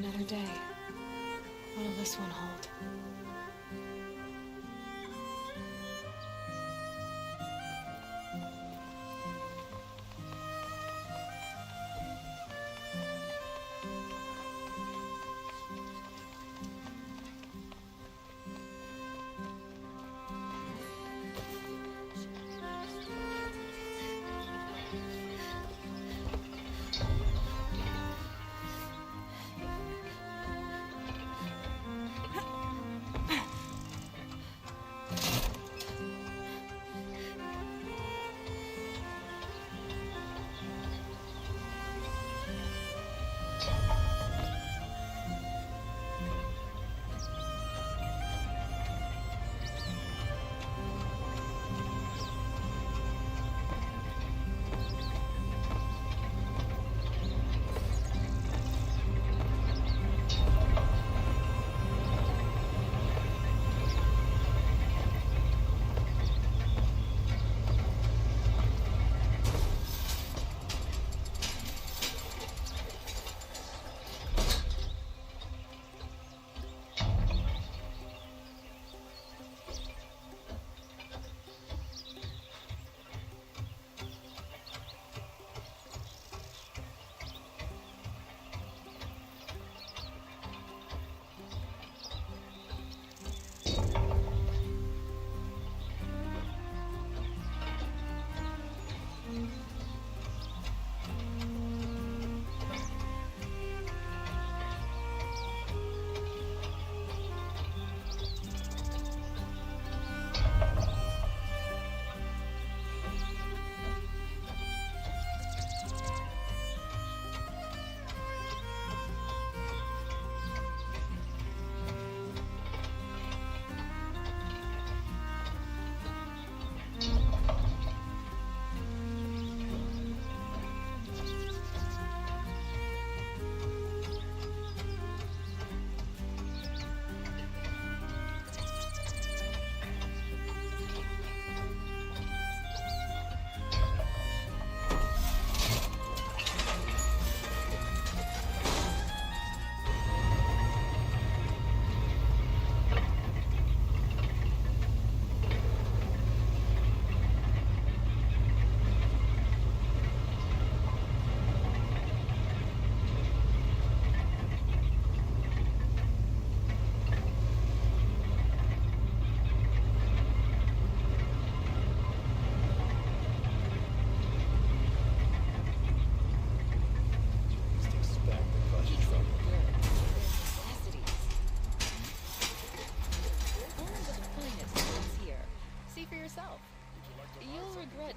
another day. What'll this one hold?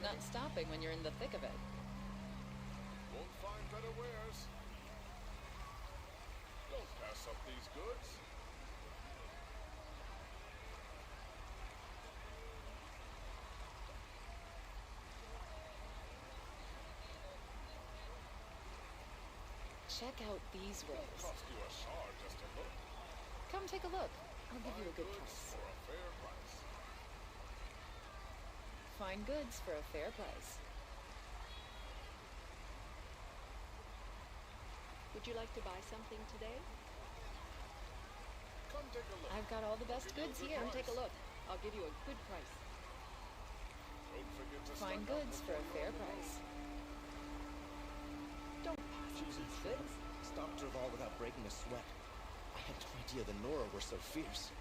Not stopping when you're in the thick of it. Won't find better wares. Don't pass up these goods. Check out these wares. Cost you a shard just to look. Come take a look. I'll give you a good price. For a fair price. Fine goods for a fair price. Would you like to buy something today? Come take a look. I've got all the best goods here. Come take a look. I'll give you a good price. Don't forget to Fine stock up goods for a fair price. Don't pass up these goods. Stopped Derval without breaking a sweat. I had no idea the Nora were so fierce.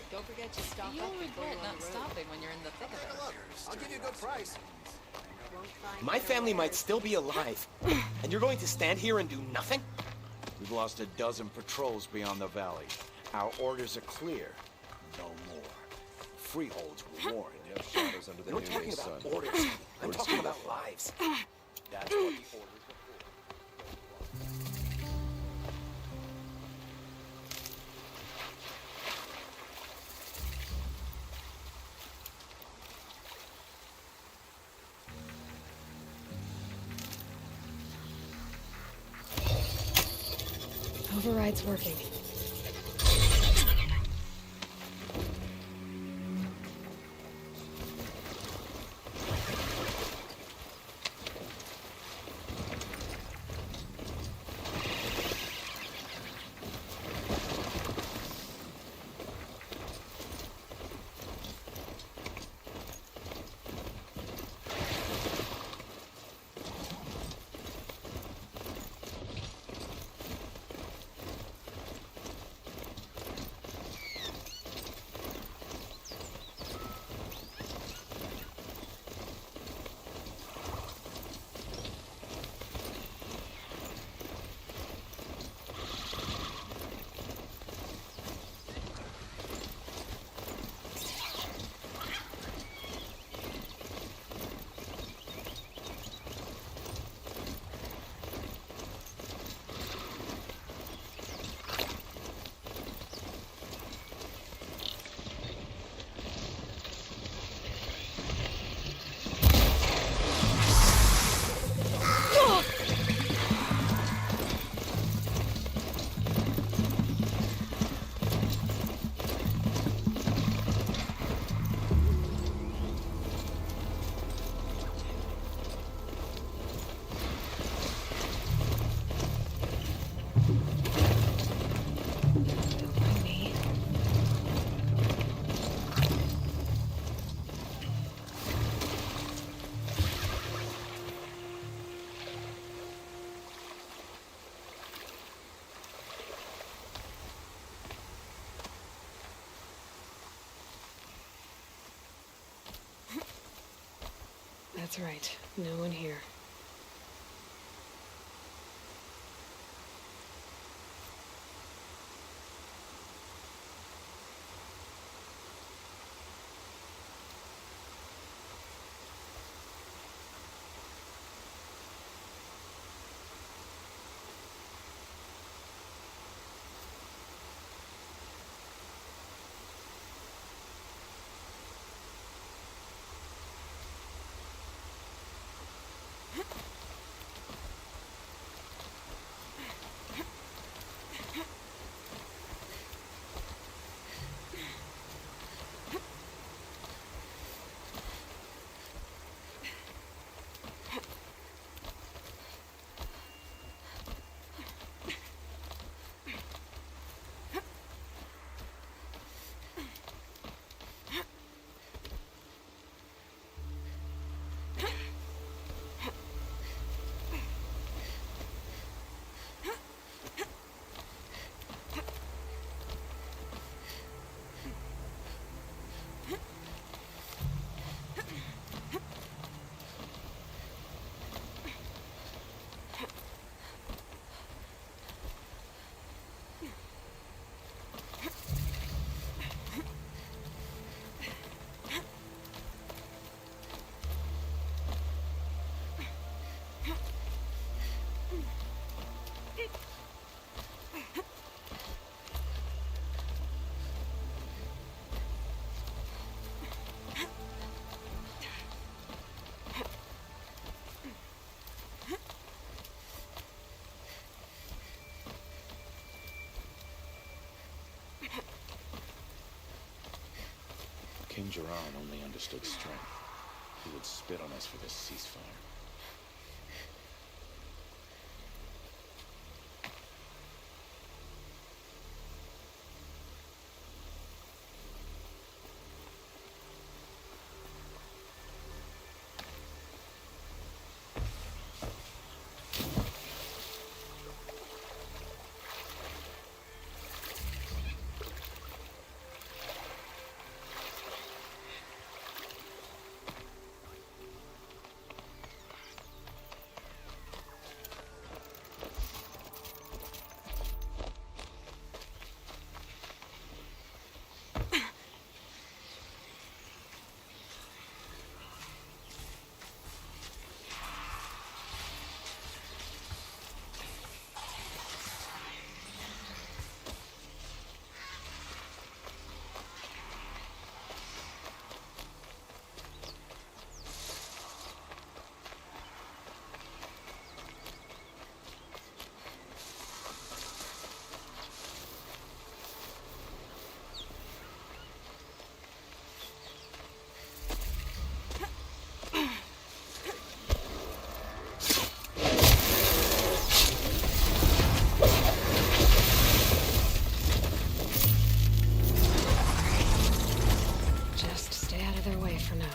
Don't forget to stock You'll up before regret you're on not the road. stopping when you're in the thick of it. Look, I'll give you a good price. Won't find My better family might wares. still be alive, and you're going to stand here and do nothing? We've lost a dozen patrols beyond the valley. Our orders are clear. No more. Freeholds were warned. You have shadows under the I'm not talking noonday about sun. orders. I'm talking about lives. That's what the orders are for. Override's working. That's right. No one here. King Jiran only understood strength. He would spit on us for this ceasefire. Just stay out of their way for now.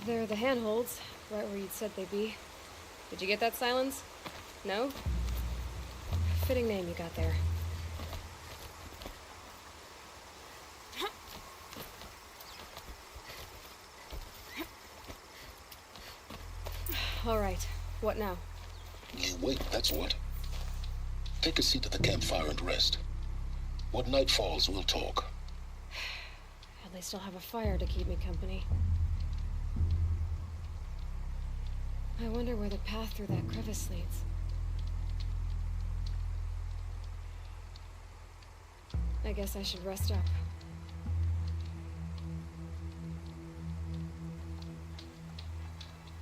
They're the handholds, right where you'd said they'd be. Did you get that, Silence? No? Fitting name you got there. All right, what now? You wait, that's what. Take a seat at the campfire and rest. When night falls, we'll talk. At least I'll have a fire to keep me company. I wonder where the path through that crevice leads. I guess I should rest up.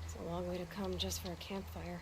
It's a long way to come just for a campfire.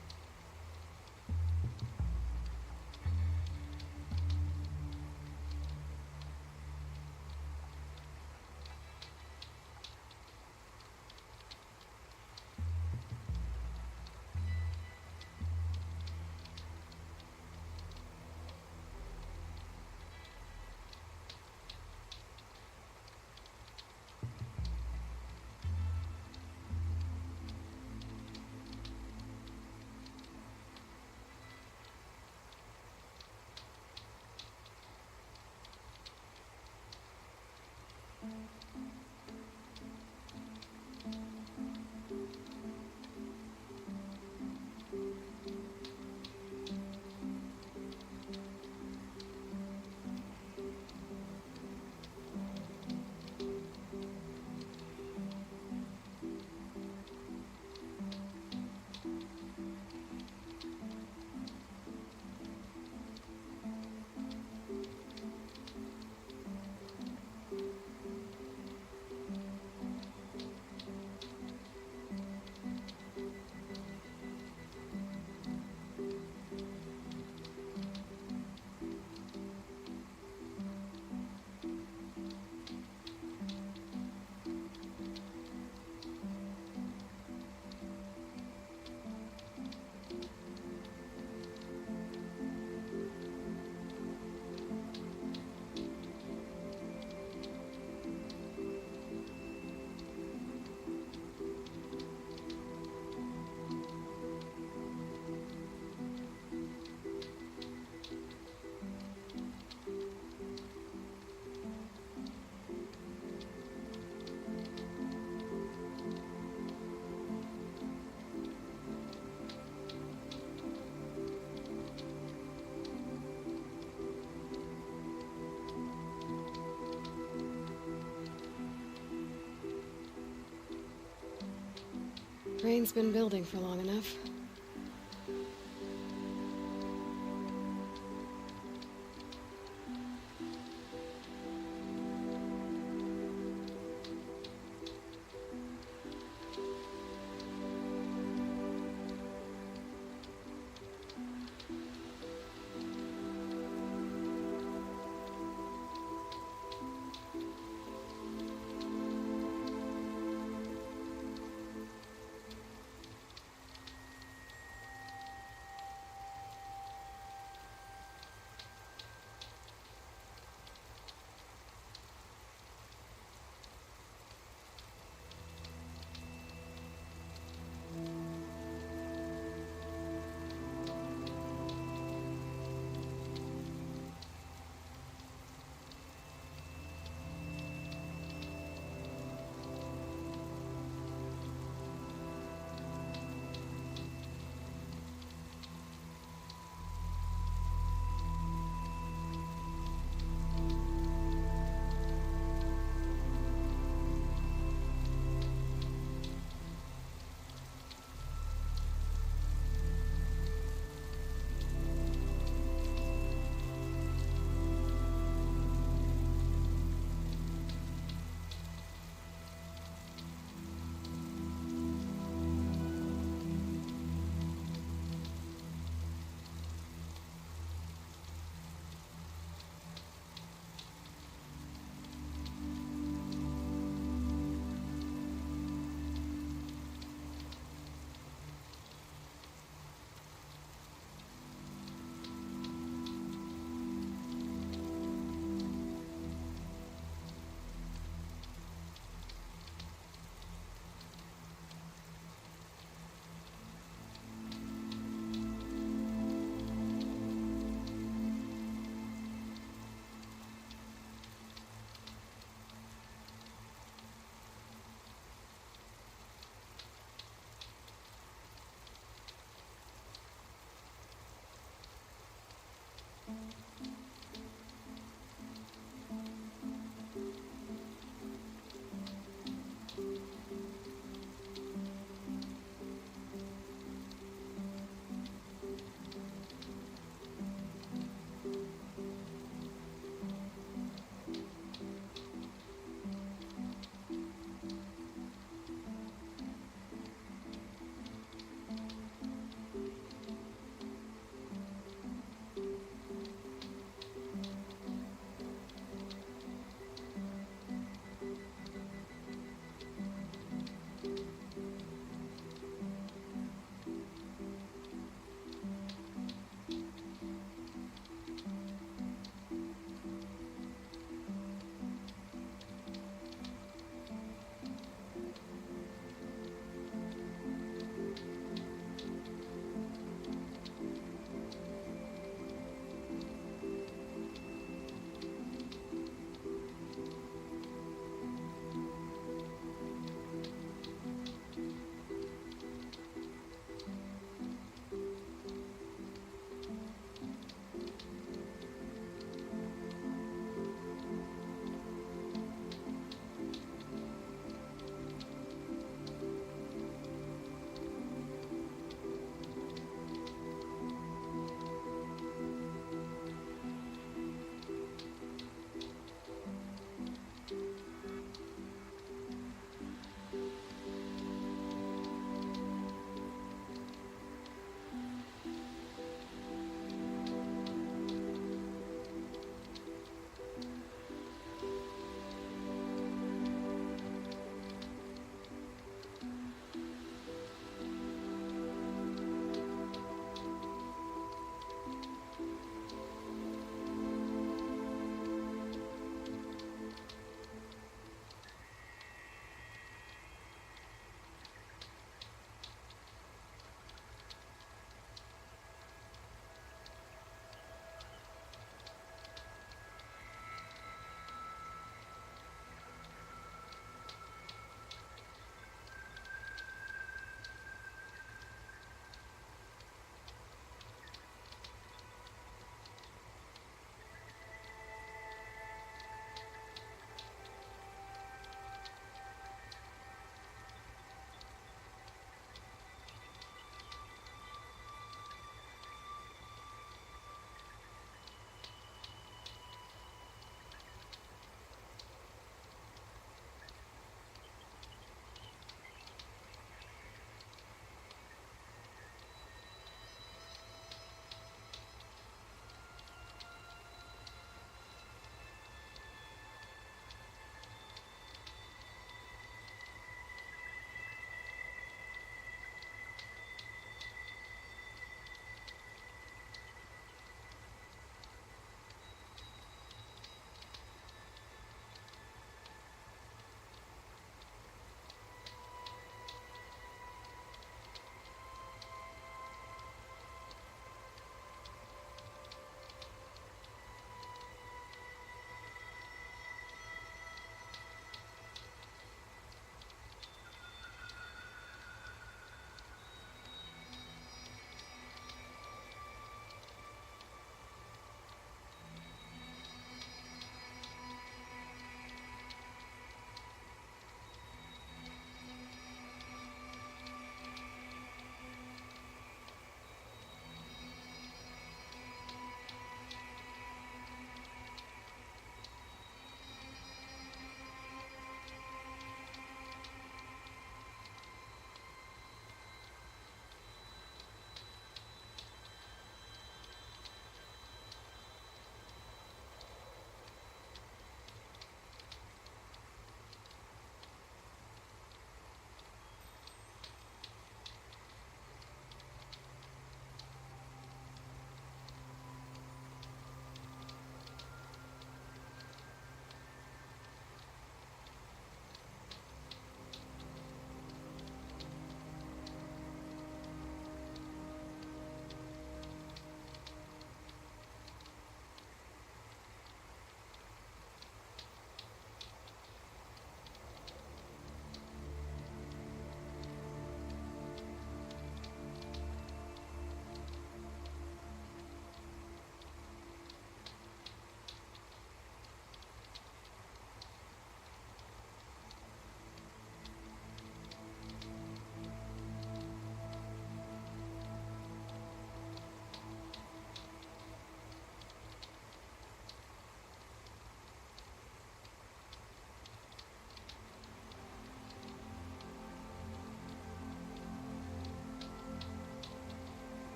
Rain's been building for long enough.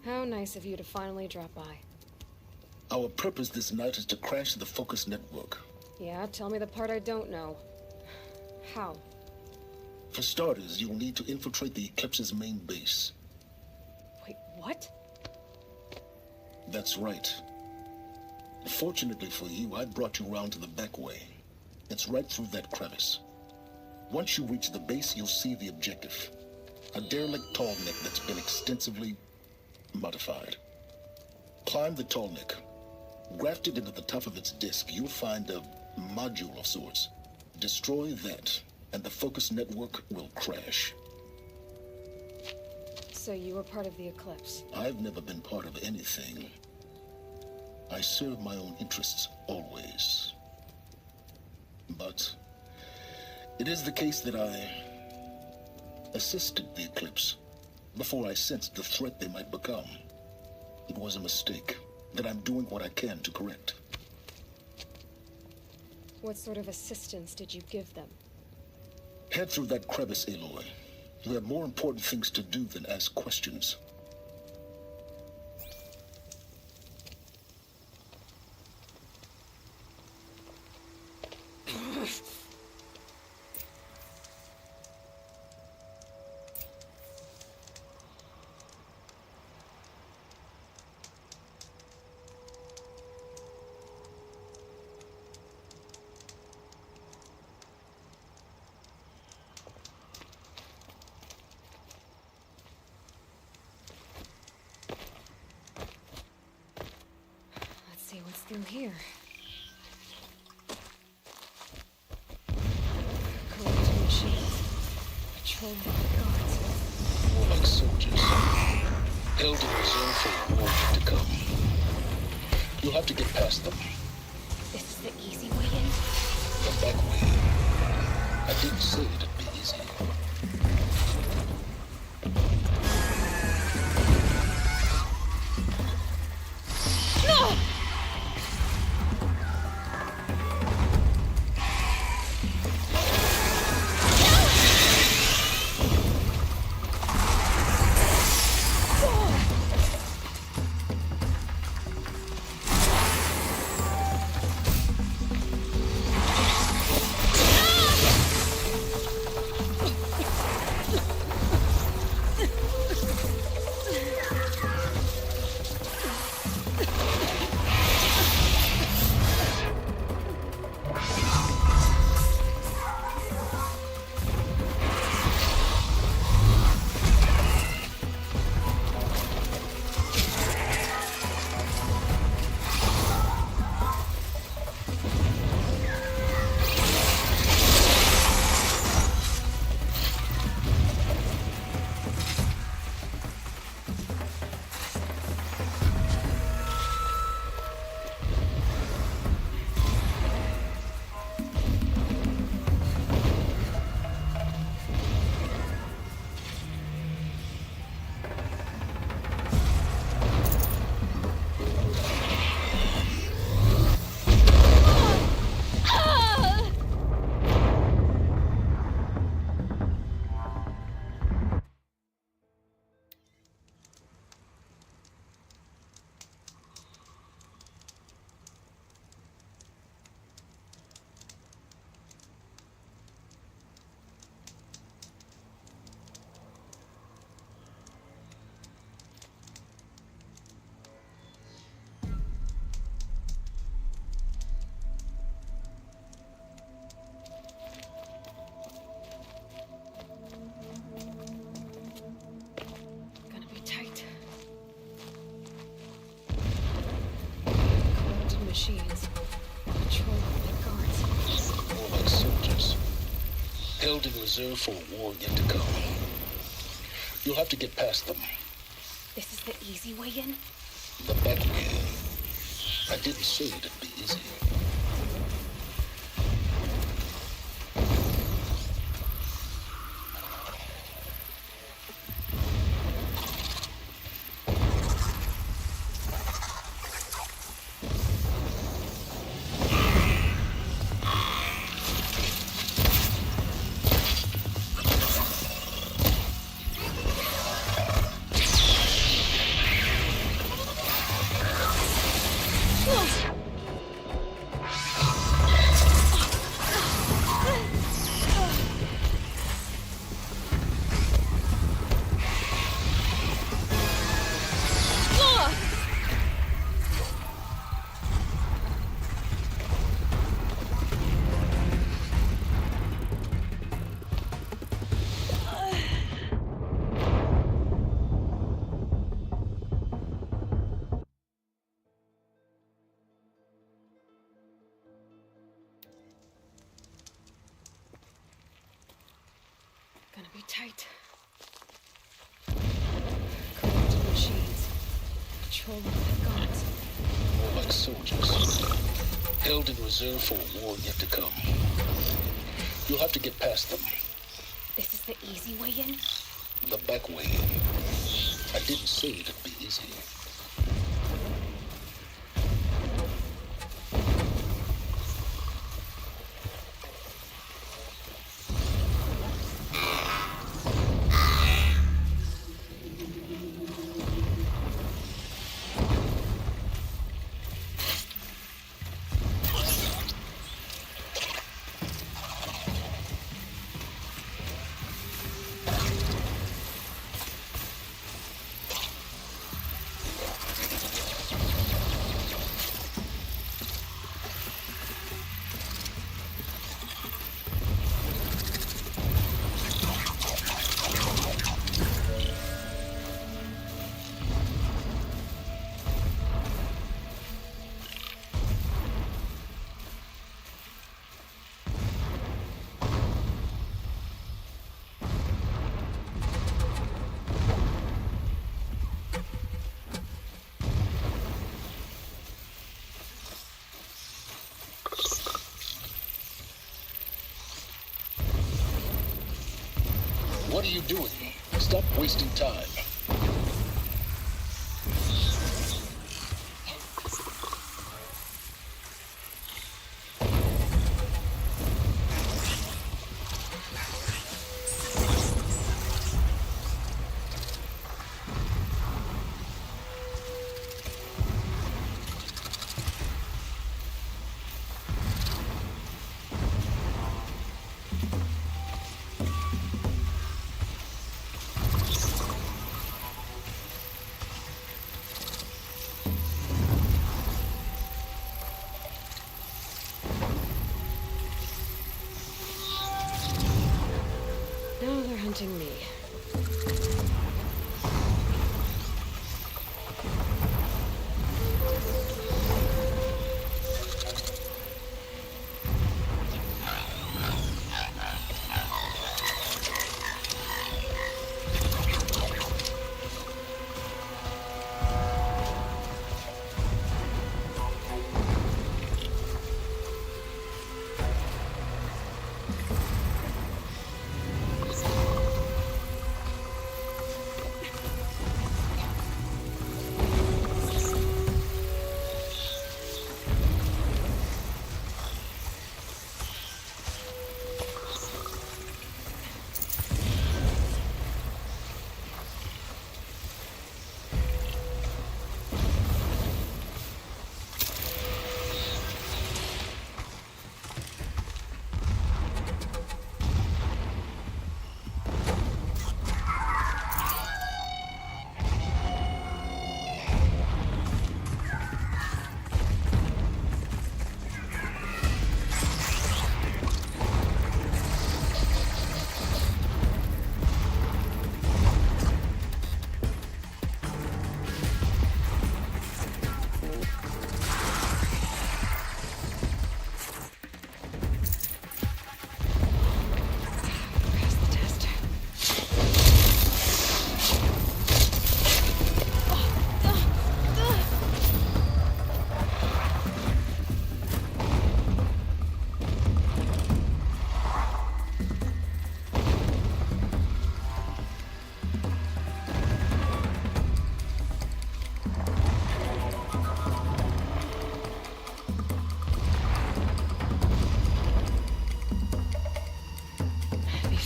How nice of you to finally drop by. Our purpose this night is to crash the Focus network. Yeah, tell me the part I don't know. How? For starters, you'll need to infiltrate the Eclipse's main base. Wait, what? That's right. Fortunately for you, I brought you around to the back way. It's right through that crevice. Once you reach the base, you'll see the objective. A derelict tall neck that's been extensively modified. Climb the tall neck. Grafted into the top of its disk, you'll find a module of sorts. Destroy that, and the Focus network will crash. So you were part of the Eclipse. I've never been part of anything. I serve my own interests, always. But it is the case that I assisted the Eclipse before I sensed the threat they might become. It was a mistake that I'm doing what I can to correct. What sort of assistance did you give them? Head through that crevice, Aloy. You have more important things to do than ask questions. Let's see what's through here. Collecting machines. Patrolling the guards. More like soldiers. Held in reserve for war to come. You'll have to get past them. This is the easy way in? The back way. I didn't say it'd be easy. Gonna be tight. Collecting machines. Patrolling the guards. More like soldiers. Held in reserve for a war yet to come. You'll have to get past them. This is the easy way in? The back way. I didn't say it'd be easy. tight. Corrupt machines. Controlled by gods. More like soldiers. Held in reserve for a war yet to come. You'll have to get past them. This is the easy way in? The back way in. I didn't say it'd be easy. What are you doing? Stop wasting time. Now they're hunting me.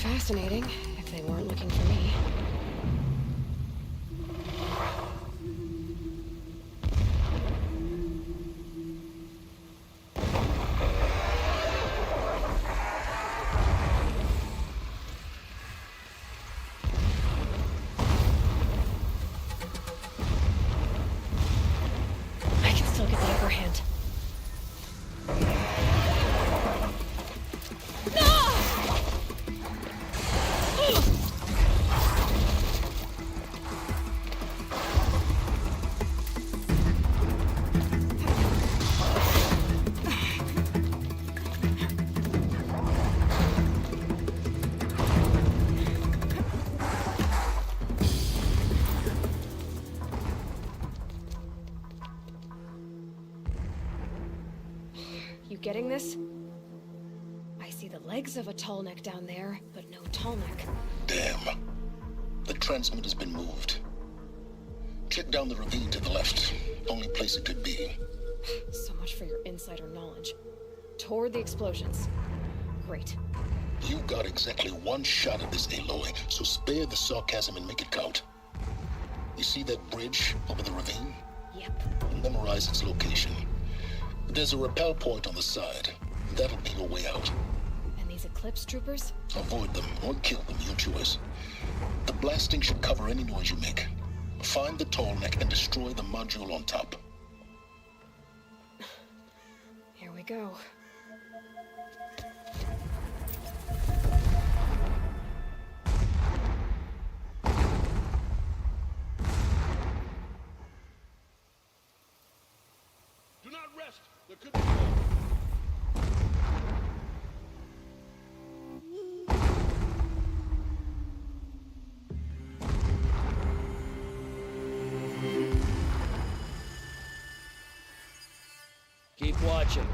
Fascinating, if they weren't looking for me. I can still get the upper hand. No! You getting this? I see the legs of a tall neck down there, but no tall neck. Damn. The transmitter's been moved. Check down the ravine to the left. Only place it could be. So much for your insider knowledge. Toward the explosions. Great. You got exactly one shot at this, Aloy, so spare the sarcasm and make it count. You see that bridge over the ravine? Yep. Memorize its location. There's a rappel point on the side. That'll be your way out. And these Eclipse troopers? Avoid them or kill them, your choice. The blasting should cover any noise you make. Find the tall neck and destroy the module on top. Here we go. Do not rest. There could be more. Keep watching.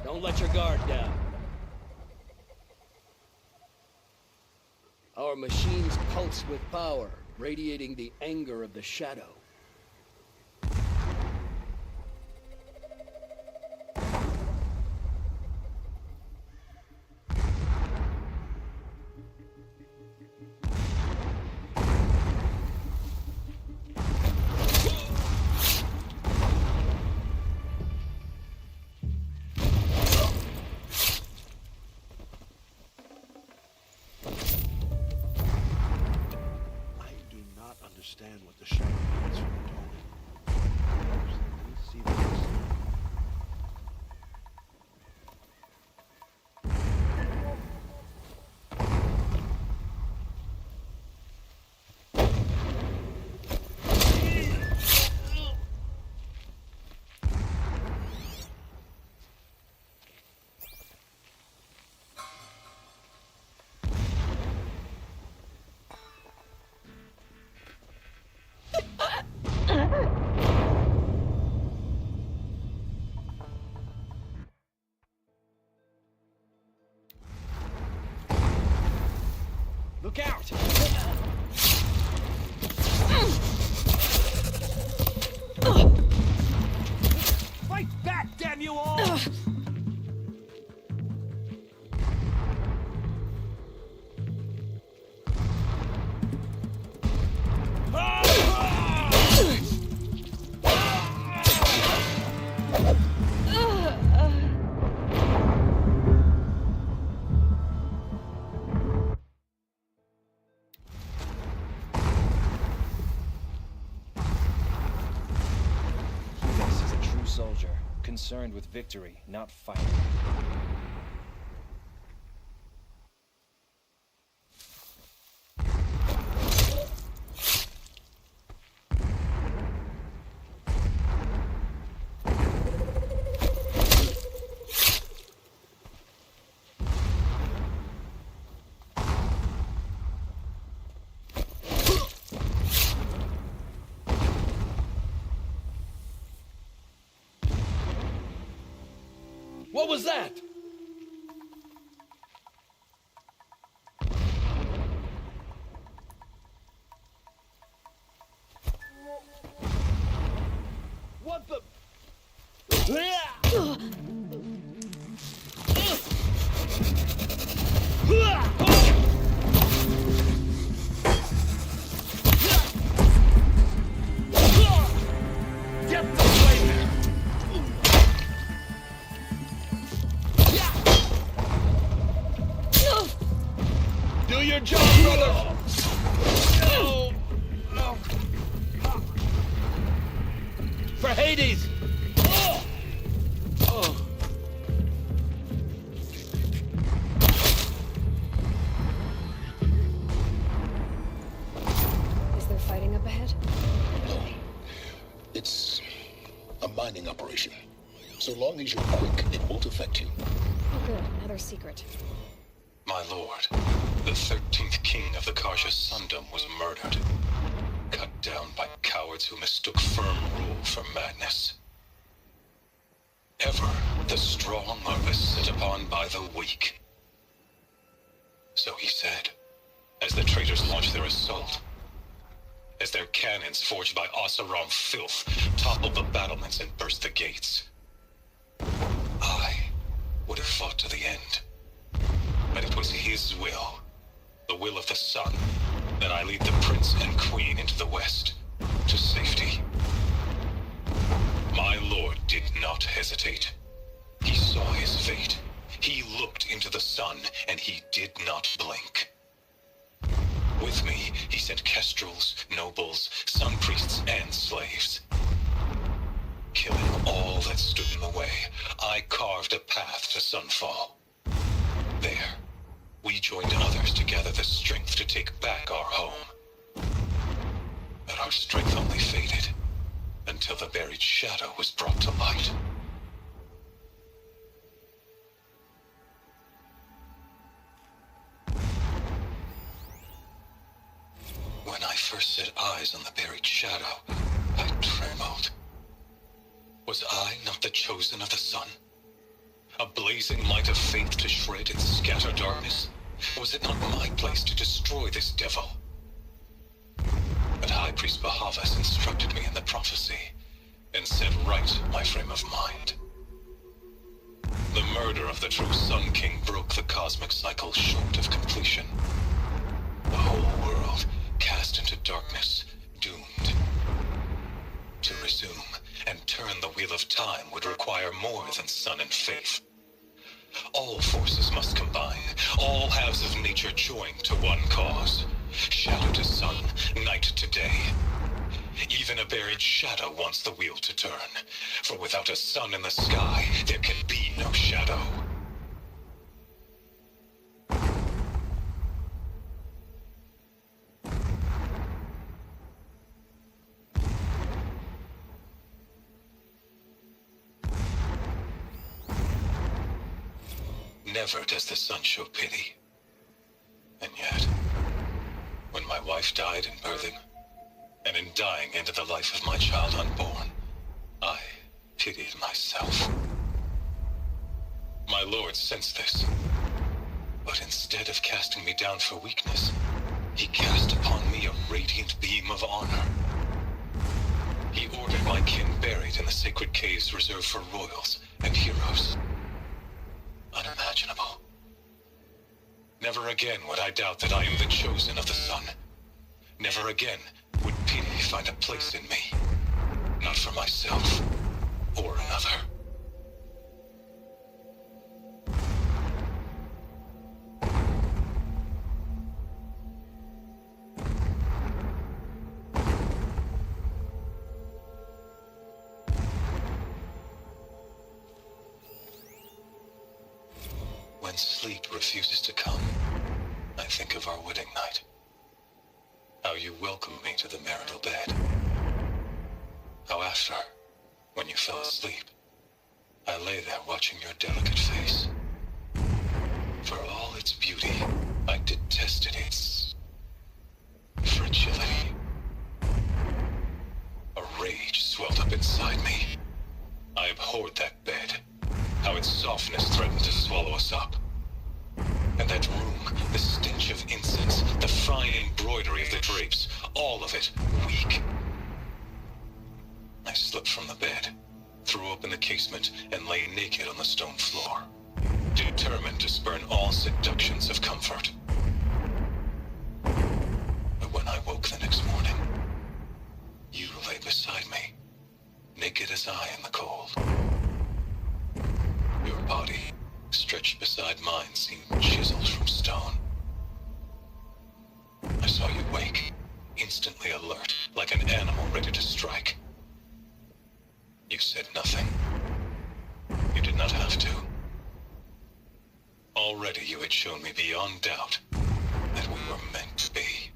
Don't let your guard down. Our machines pulse with power, radiating the anger of the shadow. Understand what the shadow means for the dome. Let me see this. Look out! Fight back, damn you all! Soldier, concerned with victory, not fighting. What was that? What the? Get the flame! Do your job, brother! For Hades! Is there fighting up ahead? No. It's a mining operation. So long as you're quick, it won't affect you. Oh good, another secret. My lord, the 13th king of the Karja Sundom was murdered. Cut down by cowards who mistook firm rule for madness. Ever, The strong are beset upon by the weak. So he said, as the traitors launched their assault. As their cannons, forged by Oseram filth, toppled the battlements and burst the gates. I would have fought to the end. But it was his will, the will of the sun, that I lead the prince and queen into the west, to safety. My lord did not hesitate. He saw his fate. He looked into the sun, and he did not blink. With me, he sent kestrels, nobles, sun priests, and slaves. Killing all that stood in the way, I carved a path to sunfall. There, we joined others to gather the strength to take back our home. But our strength only faded, until the buried shadow was brought to light. When I first set eyes on the buried shadow, I trembled. Was I not the chosen of the sun? A blazing light of faith to shred and scatter darkness? Was it not my place to destroy this devil? But High Priest Bahavas instructed me in the prophecy, and set right my frame of mind. The murder of the true Sun King broke the cosmic cycle short of completion. The whole world cast into darkness, doomed. To resume and turn the wheel of time would require more than sun and faith. All forces must combine, all halves of nature join to one cause. Shadow to sun, night to day. Even a buried shadow wants the wheel to turn, for without a sun in the sky, there can be no shadow. Never does the sun show pity. And yet, when my wife died in birthing, and in dying ended the life of my child unborn, I pitied myself. My lord sensed this, but instead of casting me down for weakness, he cast upon me a radiant beam of honor. He ordered my kin buried in the sacred caves reserved for royals and heroes. Unimaginable. Never again would I doubt that I am the chosen of the sun. Never again would pity find a place in me. Not for myself or another. When sleep refuses to come, I think of our wedding night. How you welcomed me to the marital bed. How after, when you fell asleep, I lay there watching your delicate face. For all its beauty, I detested its fragility. A rage swelled up inside me. I abhorred that bed. How its softness threatened to swallow us up. And that room, the stench of incense, the fine embroidery of the drapes, all of it weak. I slipped from the bed, threw open the casement, and lay naked on the stone floor, determined to spurn all seductions of comfort. But when I woke the next morning, you lay beside me, naked as I in the cold. Your body, stretched beside mine, seemed chiseled from stone. I saw you wake, instantly alert, like an animal ready to strike. You said nothing. You did not have to. Already you had shown me beyond doubt that we were meant to be.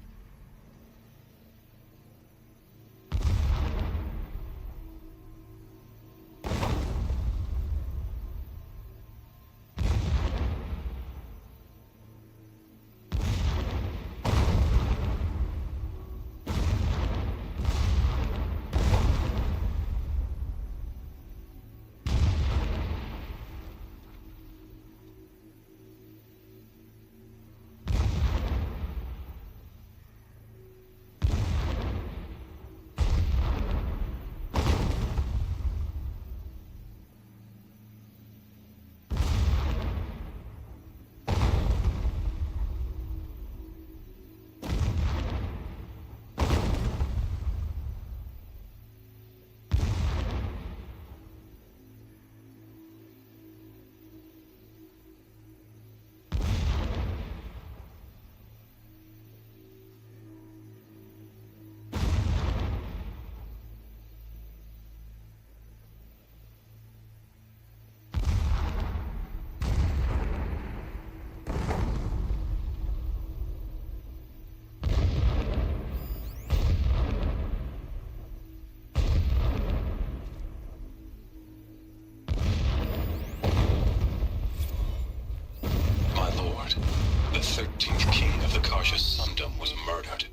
kingdom was murdered.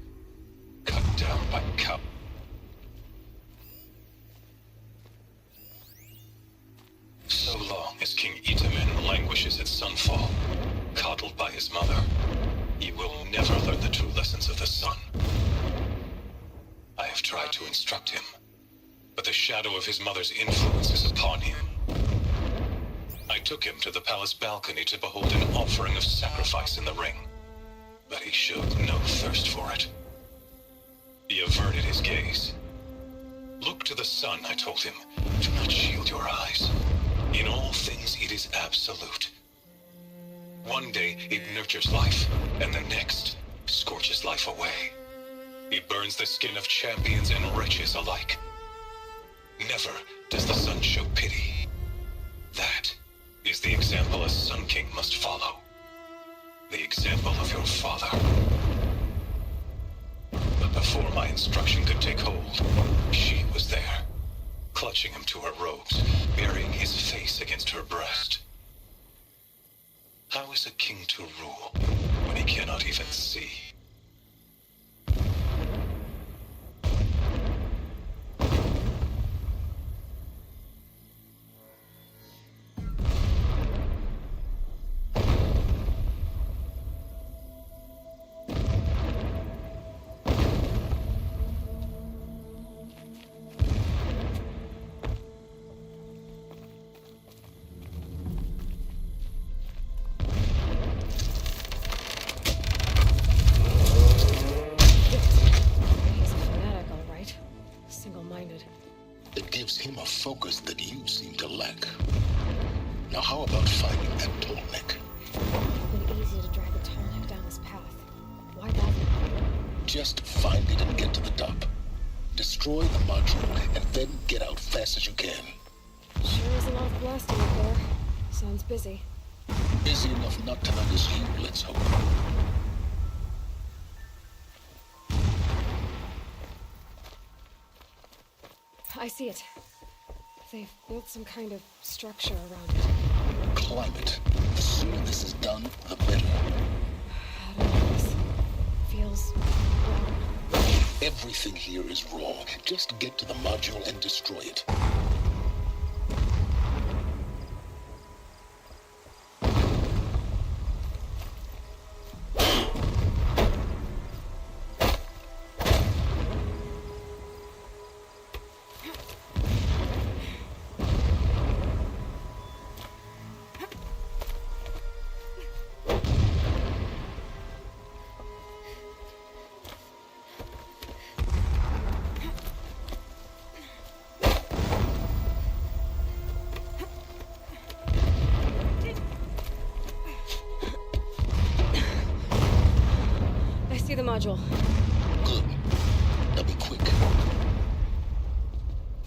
Cut down by cow. So long as King Itamen languishes at Sunfall, coddled by his mother, he will never learn the true lessons of the sun. I have tried to instruct him, but the shadow of his mother's influence is upon him. I took him to the palace balcony to behold an offering of sacrifice in the ring, but he showed no thirst for it. He averted his gaze. Look to the sun, I told him. Do not shield your eyes. In all things, it is absolute. One day, it nurtures life, and the next, scorches life away. It burns the skin of champions and wretches alike. Never does the sun show pity. That is the example a Sun King must follow. The example of your father. But before my instruction could take hold, she was there, clutching him to her robes, burying his face against her breast. How is a king to rule when he cannot even see? It gives him a focus that you seem to lack. Now how about finding that tall neck? It'd been easy to drag a tall neck down this path. Why bother? Just find it and get to the top. Destroy the module and then get out fast as you can. Sure is a lot of blasting up there. Sounds busy. Busy enough not to notice you, let's hope. I see it. They've built some kind of structure around it. Climb it. The sooner this is done, the better. I don't know, this feels wrong. Everything here is wrong. Just get to the module and destroy it. See the module. Good. Now be quick.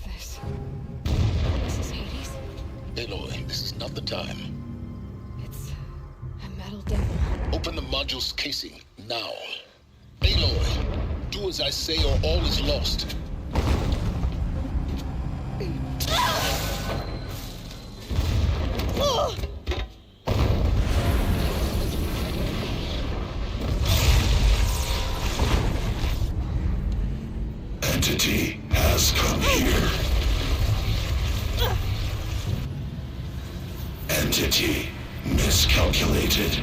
This is Hades? Aloy, this is not the time. It's a metal devil. Open the module's casing, now. Aloy, do as I say or all is lost. Entity has come here. Entity miscalculated.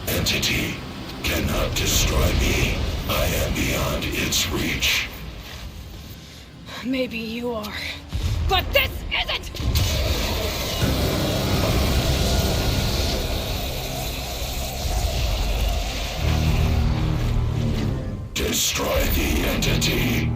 Entity cannot destroy me. I am beyond its reach. Maybe you are, but this isn't! Destroy the entity.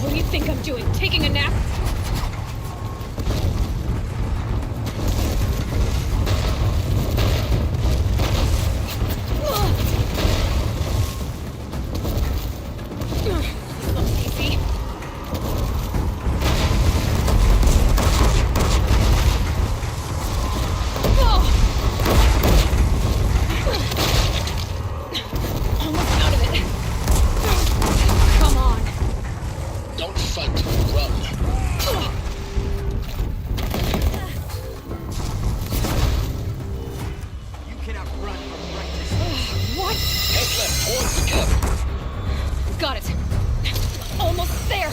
What do you think I'm doing? Taking a nap? This looks easy. Almost out of it. Come on. Don't fight, run. You cannot run from righteousness. What? Head left towards the camp. Got it. Almost there.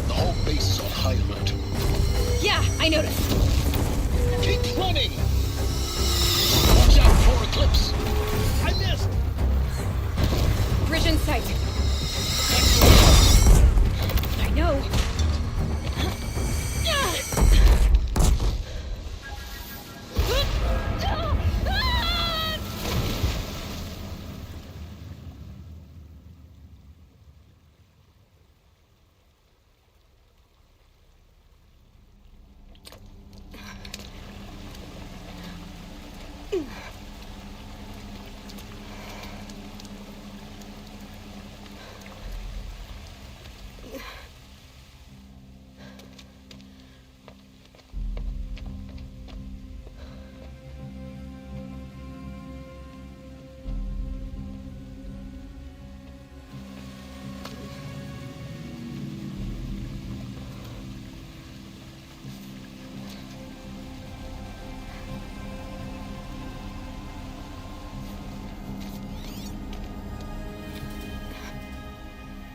The whole base is on high alert. Yeah, I noticed. Keep running! Watch out for Eclipse! I missed. Bridge in sight. I know.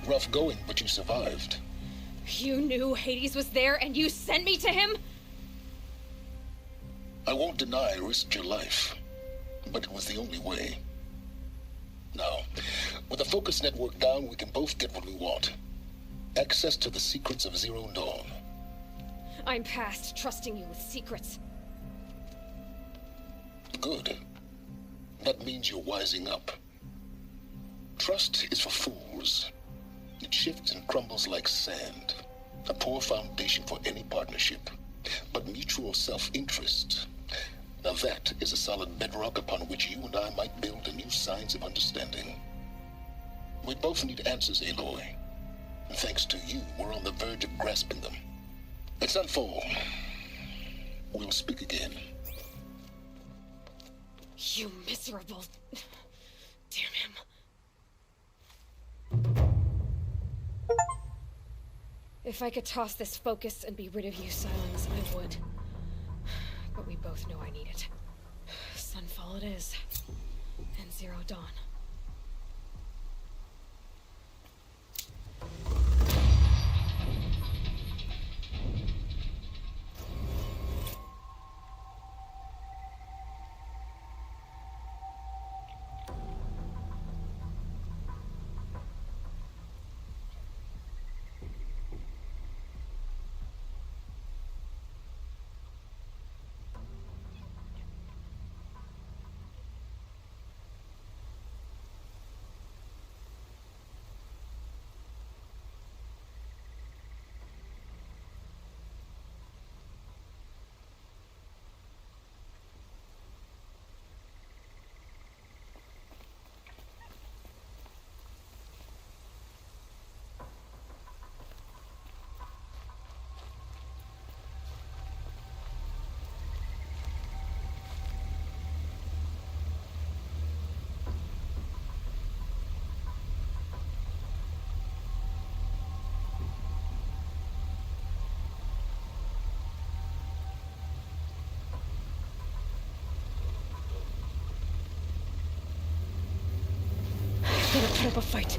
Rough going, but you survived. You knew Hades was there and you sent me to him? I won't deny I risked your life, but it was the only way. Now, with the focus network down, we can both get what we want. Access to the secrets of Zero Dawn. I'm past trusting you with secrets. Good. That means you're wising up. Trust is for fools. It shifts and crumbles like sand. A poor foundation for any partnership. But mutual self-interest. Now that is a solid bedrock upon which you and I might build a new science of understanding. We both need answers, Aloy. And thanks to you, we're on the verge of grasping them. Let's unfold. We'll speak again. You miserable... Damn him. If I could toss this focus and be rid of you, Silence, I would. But we both know I need it. Sunfall it is. And Zero Dawn. Gotta put up a fight.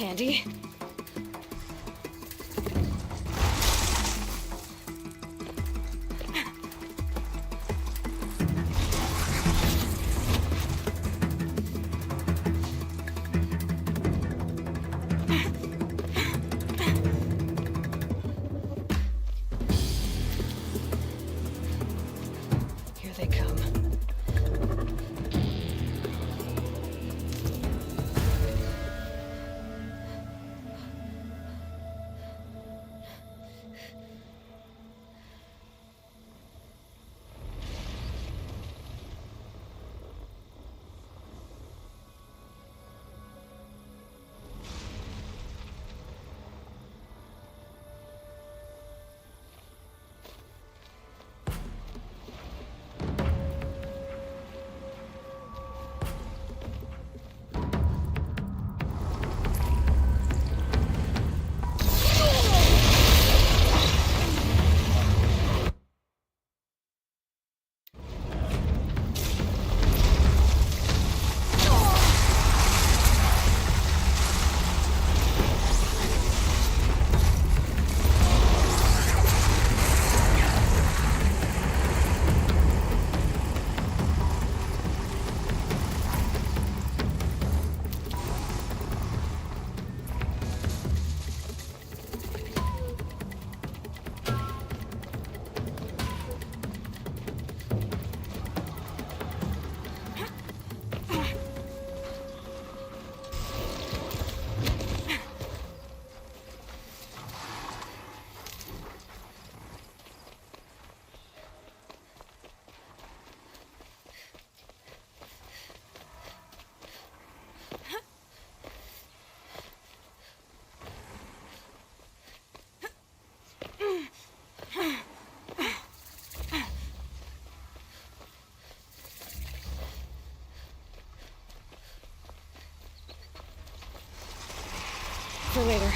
handy. Here they come. For later.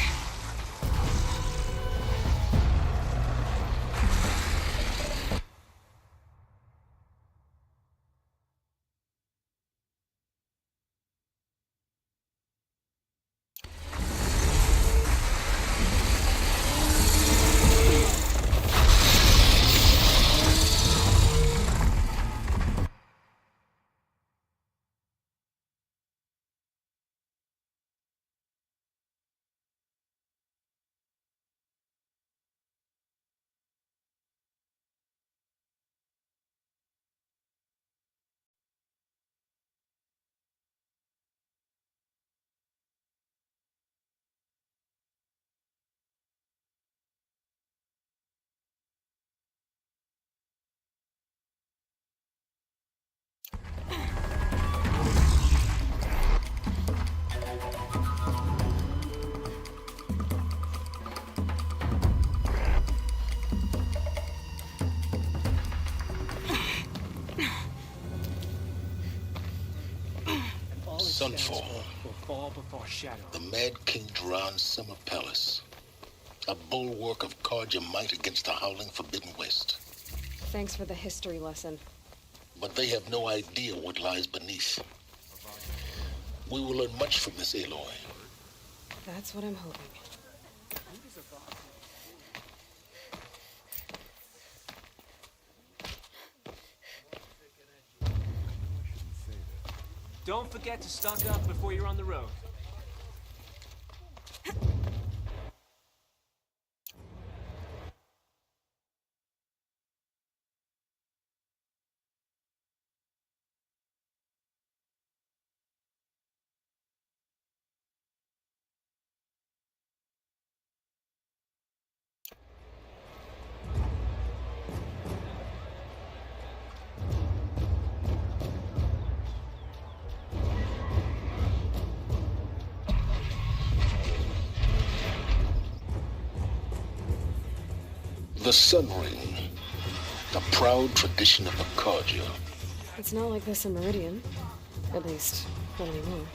Sunfall. The Mad King Duran's summer palace. A bulwark of Carja might against the howling Forbidden West. Thanks for the history lesson. But they have no idea what lies beneath. We will learn much from this Aloy. That's what I'm hoping. Don't forget to stock up before you're on the road. The Sun Ring, the proud tradition of the Carja. It's not like this in Meridian. At least, not anymore.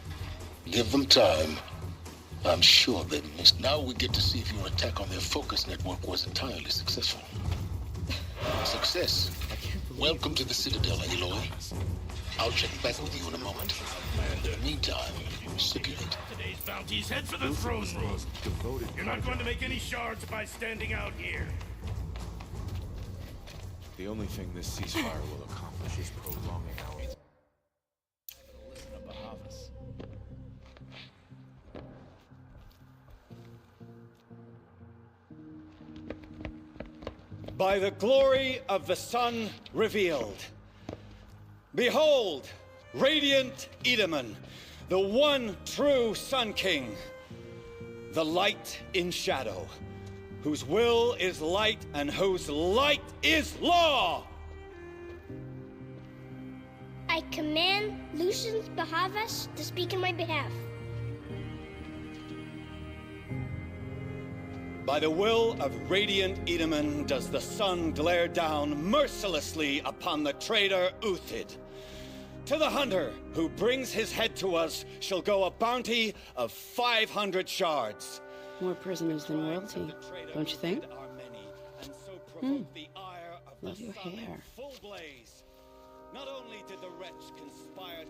Give them time. I'm sure they missed. Now we get to see if your attack on their focus network was entirely successful. Success. Welcome to the Citadel, Aloy. I'll check back with you in a moment. In the meantime, Succulent. Today's bounties head for the throne room. Devoted. You're not going to make any shards by standing out here. The only thing this ceasefire will accomplish is prolonging our... Listen to Bahavas. By the glory of the sun revealed. Behold, radiant Edaman, the one true Sun King. The light in shadow, whose will is light and whose light is law! I command Lucius Bahavas to speak in my behalf. By the will of radiant Edaman does the sun glare down mercilessly upon the traitor Uthid. To the hunter who brings his head to us shall go a bounty of 500 shards. More prisoners than royalty, don't you think? Love your hair.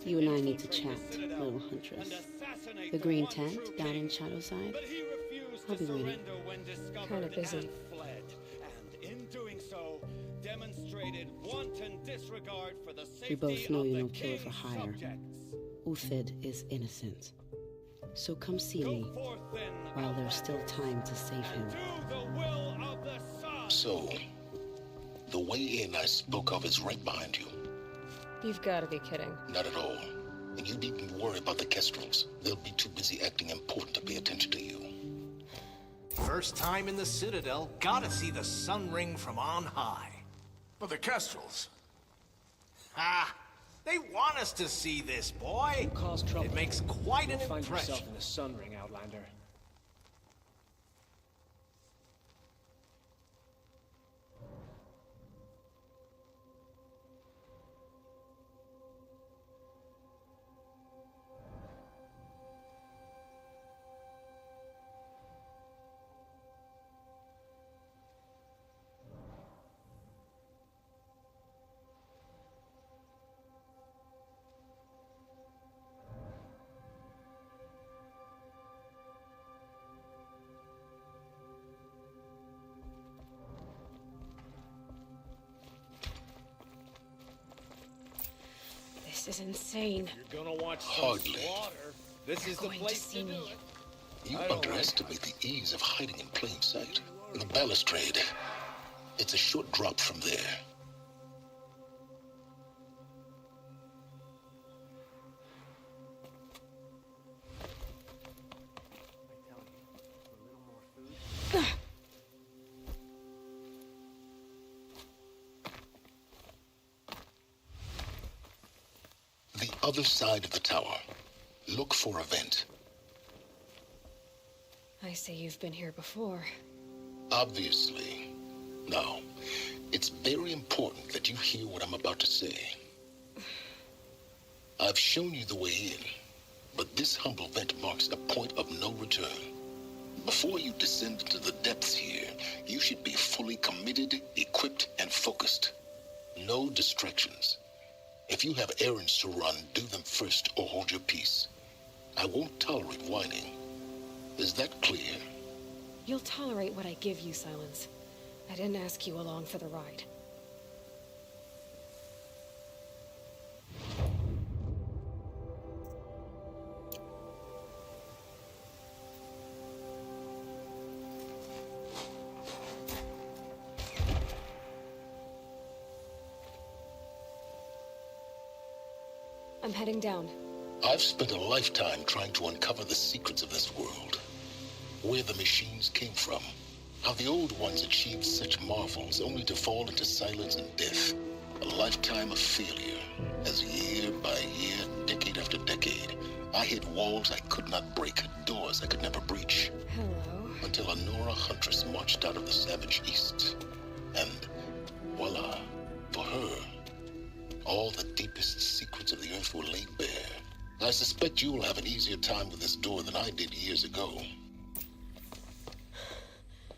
You and I need to chat, little huntress. The green tent down in Shadowside. I'll be waiting. Kinda busy. We both know you're no killer for hire. Uthid is innocent. So come see me while there's still time to save him. So, the way in I spoke of is right behind you. You've got to be kidding. Not at all. And you needn't worry about the Kestrels. They'll be too busy acting important to pay attention to you. First time in the Citadel, gotta see the sun ring from on high. But the Kestrels. Ha! They want us to see this, boy. Cause trouble. It makes quite an Find impression. yourself in the sun ring, Outlander. This is insane. You're gonna watch some Hardly. slaughter. This is the Going to place see to do me. it. You underestimate the ease of hiding in plain sight. The balustrade. It's a short drop from there. The other side of the tower. Look for a vent. I say you've been here before. Obviously. Now, it's very important that you hear what I'm about to say. I've shown you the way in, but this humble vent marks a point of no return. Before you descend into the depths here, you should be fully committed, equipped, and focused. No distractions. If you have errands to run, do them first or hold your peace. I won't tolerate whining. Is that clear? You'll tolerate what I give you, Silence. I didn't ask you along for the ride. I'm heading down. I've spent a lifetime trying to uncover the secrets of this world. Where the machines came from. How the old ones achieved such marvels only to fall into silence and death. A lifetime of failure. As year by year, decade after decade, I hit walls I could not break, doors I could never breach. Hello. Until a Nora huntress marched out of the savage east. And voila, for her, all the deepest secrets of the earth were laid bare. I suspect you will have an easier time with this door than I did years ago.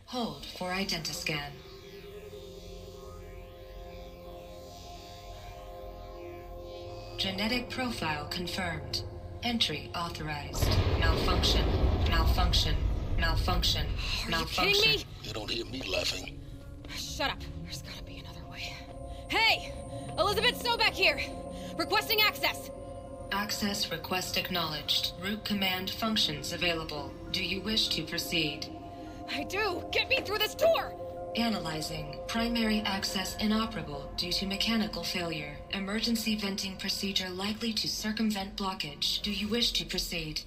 Hold for identiscan. Genetic profile confirmed. Entry authorized. Malfunction. Malfunction. Malfunction. Are Malfunction. you kidding me? You don't hear me laughing. Shut up. There's gotta be another way. Hey! Elizabeth Sobeck here! Requesting access! Access request acknowledged. Root command functions available. Do you wish to proceed? I do! Get me through this door! Analyzing. Primary access inoperable due to mechanical failure. Emergency venting procedure likely to circumvent blockage. Do you wish to proceed?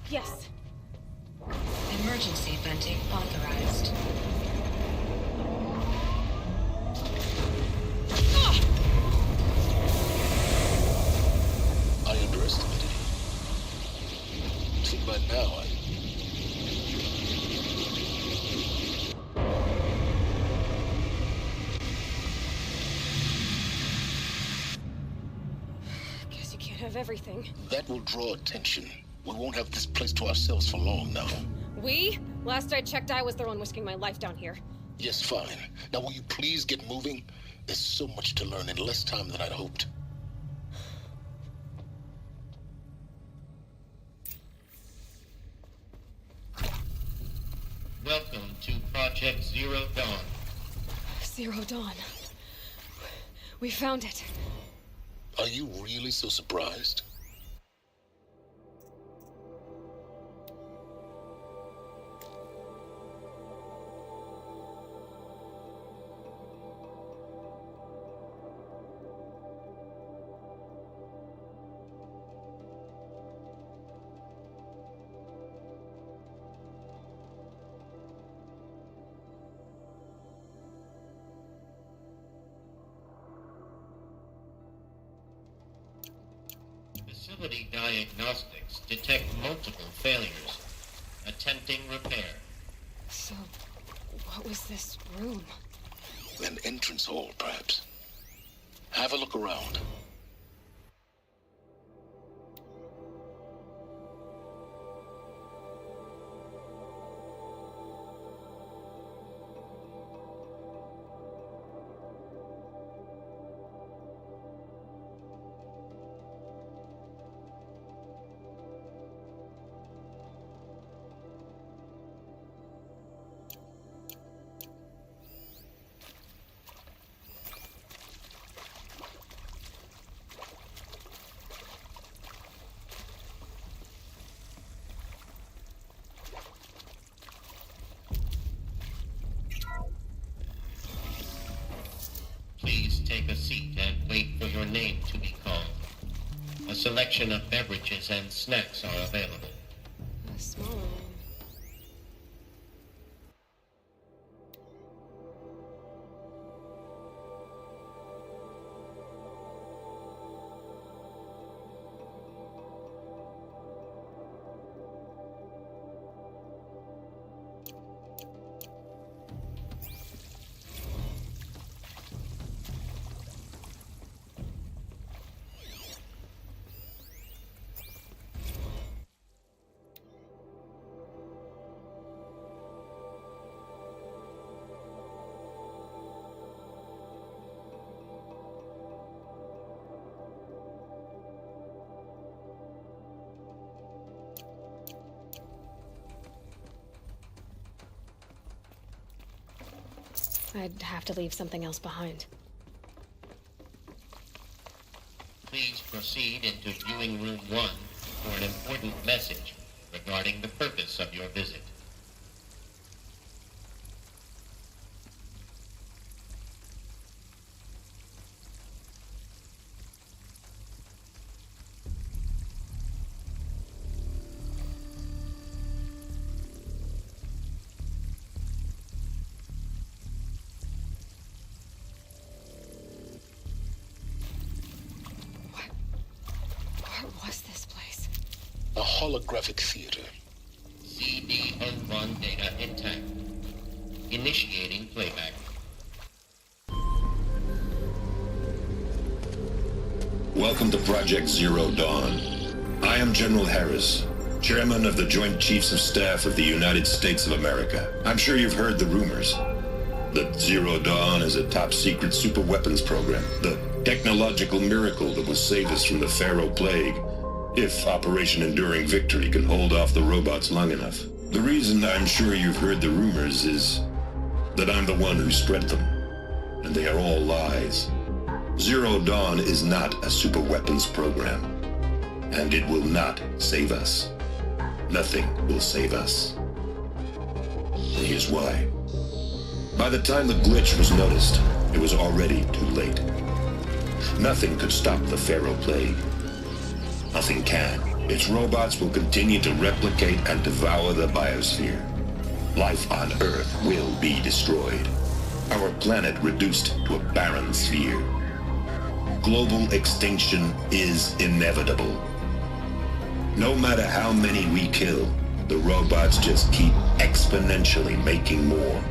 Yes. Emergency venting authorized. I underestimated you. See, by now, Guess you can't have everything. that will draw attention. We won't have this place to ourselves for long now. We? Last I checked, I was the one risking my life down here. Yes, fine. Now, will you please get moving? There's so much to learn in less time than I'd hoped. Welcome to Project Zero Dawn. Zero Dawn. We found it. Are you really so surprised? Facility diagnostics detect multiple failures. Attempting repair. So, what was this room? An entrance hall, perhaps. Have a look around. Please take a seat and wait for your name to be called. A selection of beverages and snacks are available. A small room. I'd have to leave something else behind. Please proceed into viewing room 1 for an important message regarding the purpose of your visit. What was this place? A holographic theater. CD01 data intact. Initiating playback. Welcome to Project Zero Dawn. I am General Harris, Chairman of the Joint Chiefs of Staff of the United States of America. I'm sure you've heard the rumors that Zero Dawn is a top-secret superweapons program, the technological miracle that will save us from the Pharaoh Plague If Operation Enduring Victory can hold off the robots long enough. The reason I'm sure you've heard the rumors is that I'm the one who spread them. And they are all lies. Zero Dawn is not a superweapons program. And it will not save us. Nothing will save us. And here's why. By the time the glitch was noticed, it was already too late. Nothing could stop the Pharaoh Plague. Nothing can. Its robots will continue to replicate and devour the biosphere. Life on Earth will be destroyed. Our planet reduced to a barren sphere. Global extinction is inevitable. No matter how many we kill, the robots just keep exponentially making more.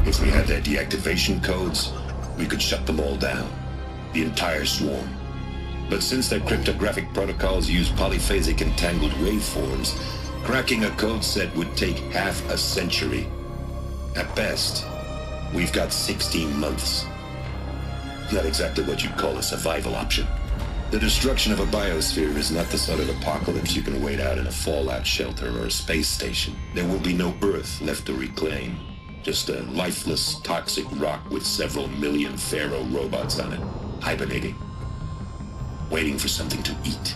If we had their deactivation codes, we could shut them all down. The entire swarm. But since their cryptographic protocols use polyphasic entangled waveforms, cracking a code set would take half a century. At best, we've got 16 months. Not exactly what you'd call a survival option. The destruction of a biosphere is not the sort of apocalypse you can wait out in a fallout shelter or a space station. There will be no Earth left to reclaim. Just a lifeless, toxic rock with several million Pharaoh robots on it, hibernating. Waiting for something to eat.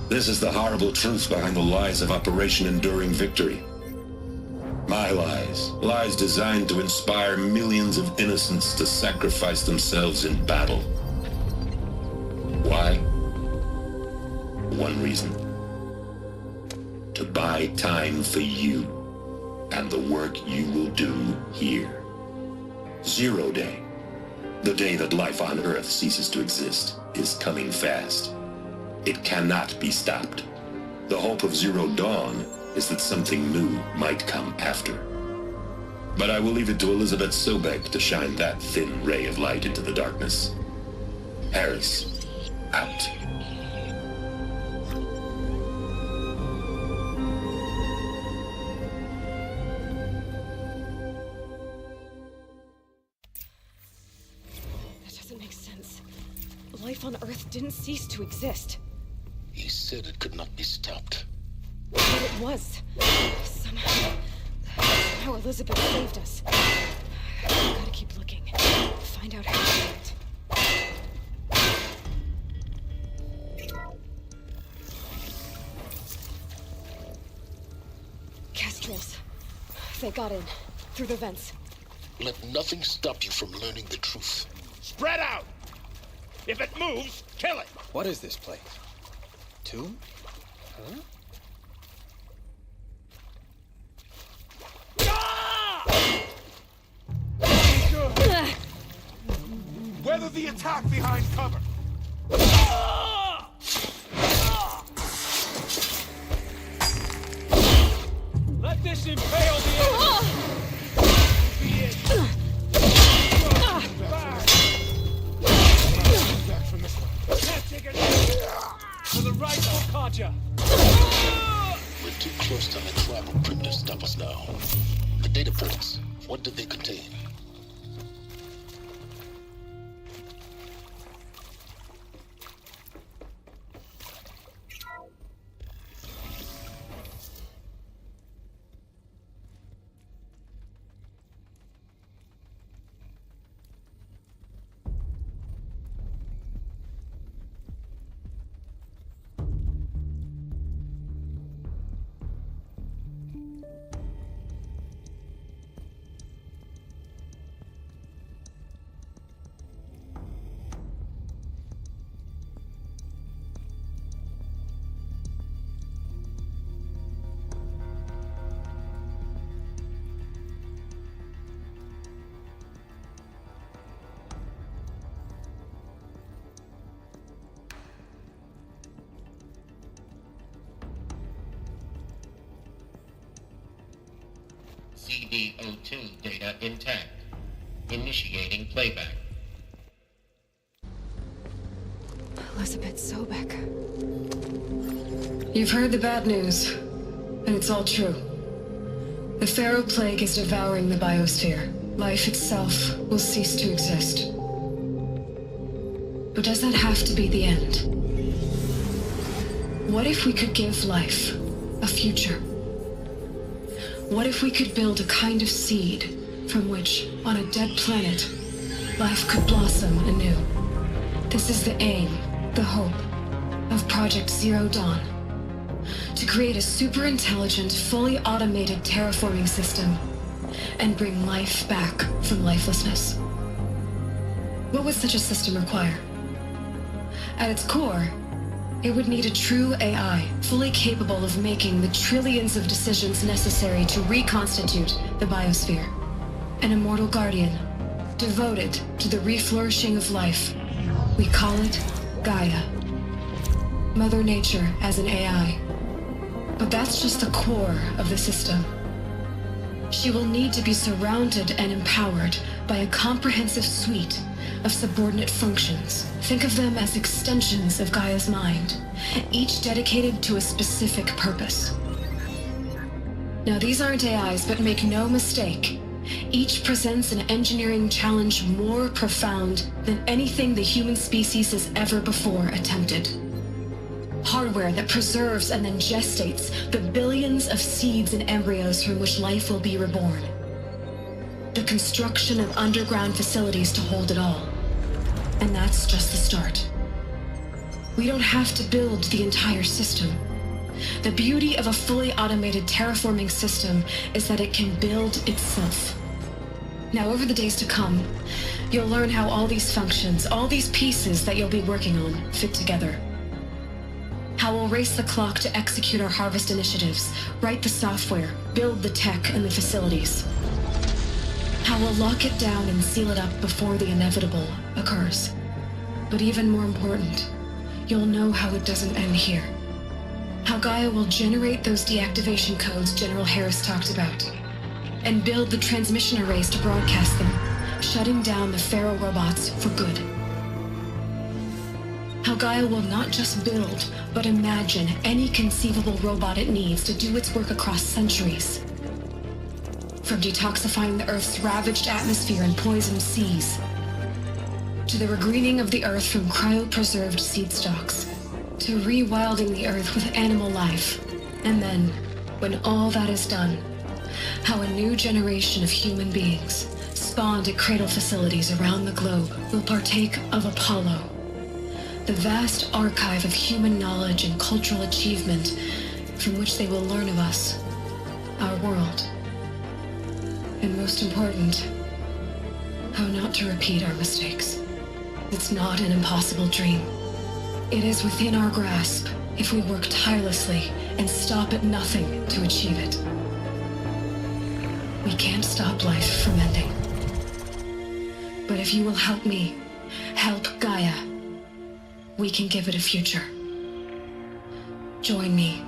This is the horrible truth behind the lies of Operation Enduring Victory. My lies. Lies designed to inspire millions of innocents to sacrifice themselves in battle. Why? One reason. To buy time for you and the work you will do here. Zero Day. The day that life on Earth ceases to exist is coming fast. It cannot be stopped. The hope of Zero Dawn is that something new might come after. But I will leave it to Elizabeth Sobek to shine that thin ray of light into the darkness. Harris, out. That doesn't make sense. Life on Earth didn't cease to exist. He said it could not be stopped. But it was. Somehow Elizabeth saved us. I've gotta keep looking. Find out how to do it. Kestrels. They got in. Through the vents. Let nothing stop you from learning the truth. Spread out! If it moves, kill it! What is this place? Tomb? Huh? Weather the attack behind cover! Let this impale the enemy! Can't take it for the rightful Kaja! We're too close to the tribal primitive to stop us now. The data ports, what did they contain? CD02 data intact. Initiating playback. Elizabeth Sobek. You've heard the bad news, and it's all true. The Pharaoh Plague is devouring the biosphere. Life itself will cease to exist. But does that have to be the end? What if we could give life a future? What if we could build a kind of seed from which, on a dead planet, life could blossom anew? This is the aim, the hope, of Project Zero Dawn. To create a super-intelligent, fully automated terraforming system and bring life back from lifelessness. What would such a system require? At its core, it would need a true AI, fully capable of making the trillions of decisions necessary to reconstitute the biosphere. An immortal guardian, devoted to the reflourishing of life. We call it Gaia. Mother Nature as an AI. But that's just the core of the system. She will need to be surrounded and empowered by a comprehensive suite of subordinate functions. Think of them as extensions of Gaia's mind, each dedicated to a specific purpose. Now, these aren't AIs, but make no mistake, each presents an engineering challenge more profound than anything the human species has ever before attempted. Hardware that preserves and then gestates the billions of seeds and embryos from which life will be reborn. The construction of underground facilities to hold it all. And that's just the start. We don't have to build the entire system. The beauty of a fully automated terraforming system is that it can build itself. Now, over the days to come, you'll learn how all these functions, all these pieces that you'll be working on, fit together. How we'll race the clock to execute our harvest initiatives, write the software, build the tech and the facilities. How we'll lock it down and seal it up before the inevitable occurs. But even more important, you'll know how it doesn't end here. How Gaia will generate those deactivation codes General Harris talked about, and build the transmission arrays to broadcast them, shutting down the Pharaoh robots for good. How Gaia will not just build, but imagine any conceivable robot it needs to do its work across centuries. From detoxifying the Earth's ravaged atmosphere and poisoned seas, to the regreening of the Earth from cryopreserved seed stalks, to rewilding the Earth with animal life. And then, when all that is done, how a new generation of human beings, spawned at cradle facilities around the globe, will partake of Apollo, the vast archive of human knowledge and cultural achievement from which they will learn of us, our world. And most important, how not to repeat our mistakes. It's not an impossible dream. It is within our grasp if we work tirelessly and stop at nothing to achieve it. We can't stop life from ending. But if you will help me, help Gaia, we can give it a future. Join me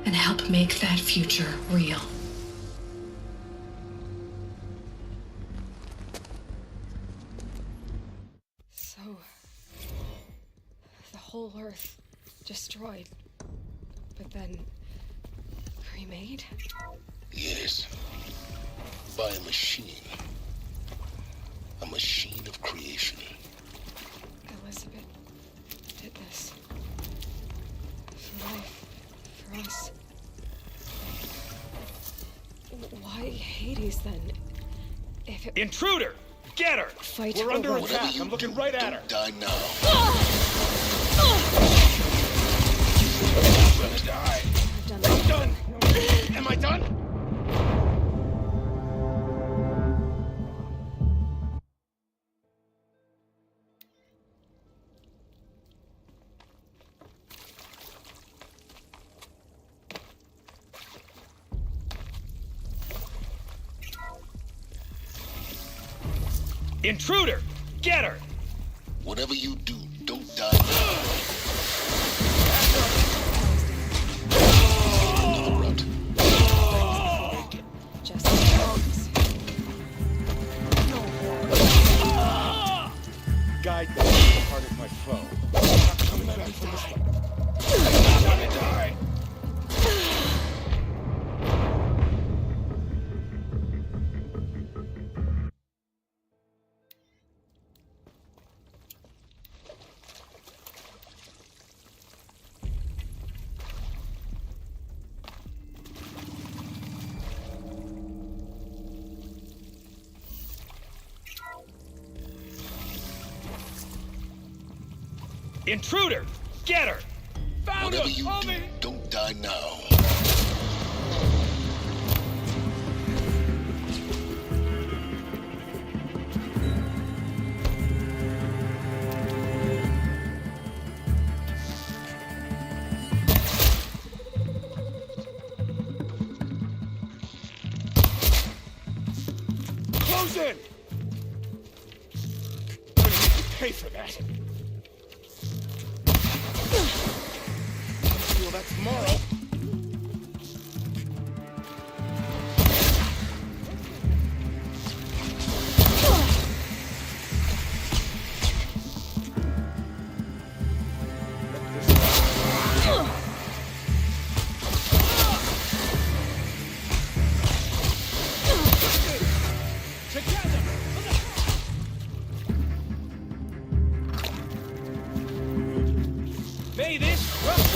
and help make that future real. So, the whole Earth destroyed, but then remade? Yes. By a machine. A machine of creation. Elizabeth did this. For life. For us. Why Hades then? If it... Intruder! Get her! Fight We're under robots. attack. I'm looking right at her. Die now. I'm done. Am I done? Intruder! Get her! Whatever you do, don't die now. Another route. Just dogs. Guide me to the heart of my foe. Not coming back from this one. I'm gonna die! Intruder! Get her! Found Whatever her! you Over do, here! don't die now. Close in! I'm gonna make you pay for that. I feel that tomorrow. May this rough.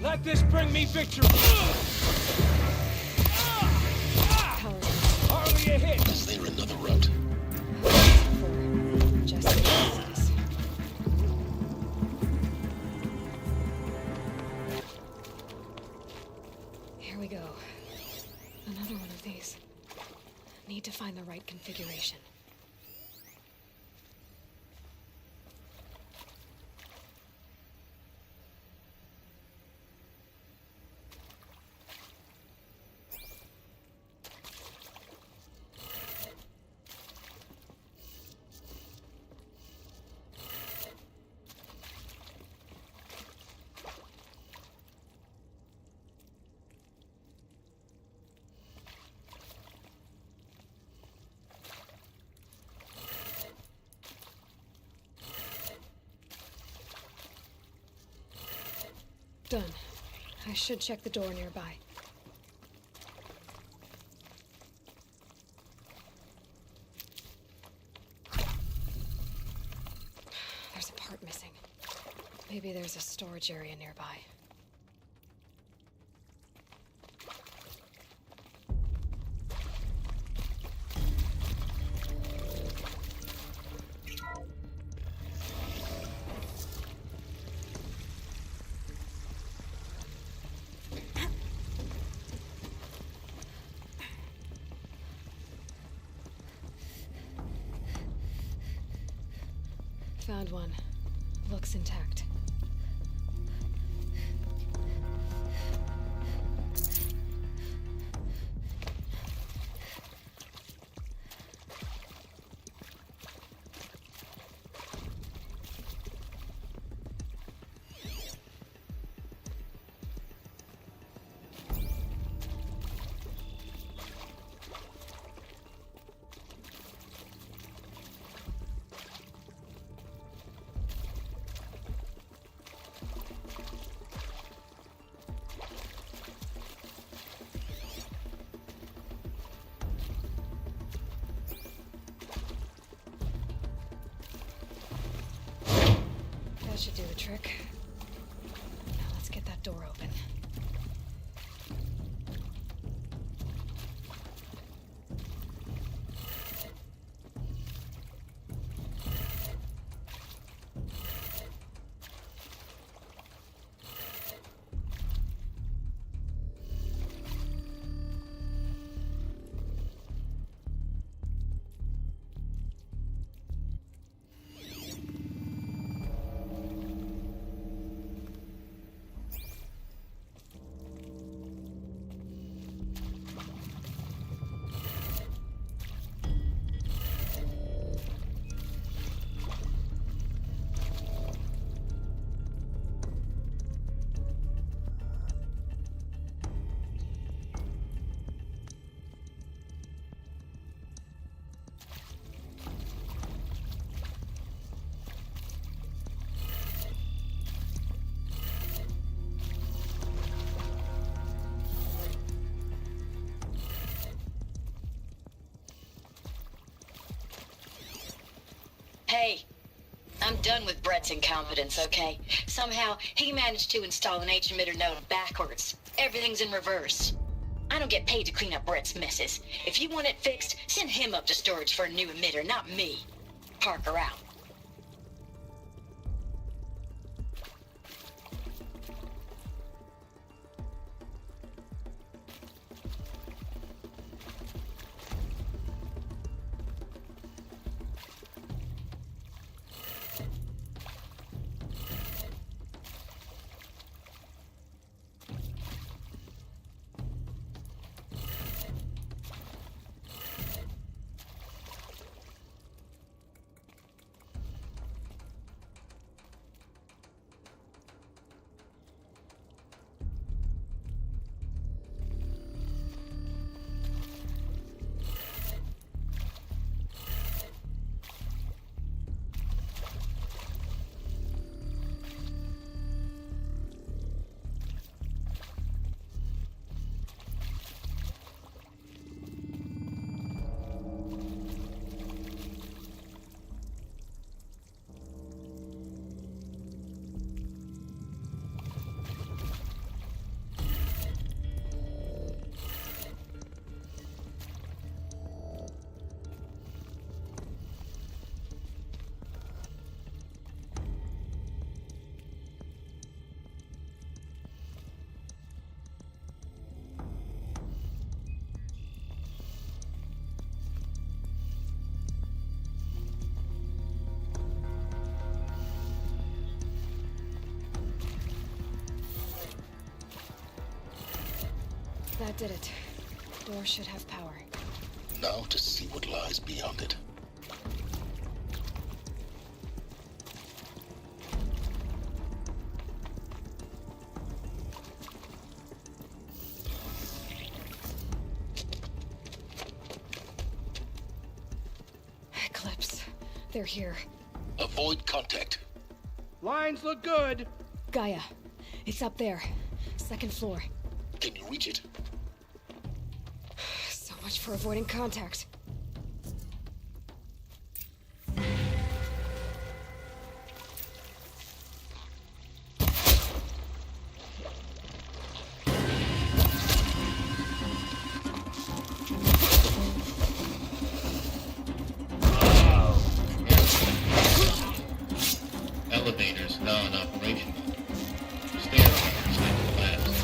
Let this bring me victory! Hardly a hit! Is there another route? Just in case. Here we go. Another one of these. Need to find the right configuration. Done. I should check the door nearby. There's a part missing. Maybe there's a storage area nearby. Found one. Looks intact. That should do the trick. Now let's get that door open. Hey, I'm done with Brett's incompetence, okay? Somehow, he managed to install an H-emitter node backwards. Everything's in reverse. I don't get paid to clean up Brett's messes. If you want it fixed, send him up to storage for a new emitter, not me. Parker out. That did it. Door should have power. Now to see what lies beyond it. Eclipse. They're here. Avoid contact. Lines look good. Gaia. It's up there. Second floor. Can you reach it? So much for avoiding contact. Elevators now in operation. Stairs have collapsed.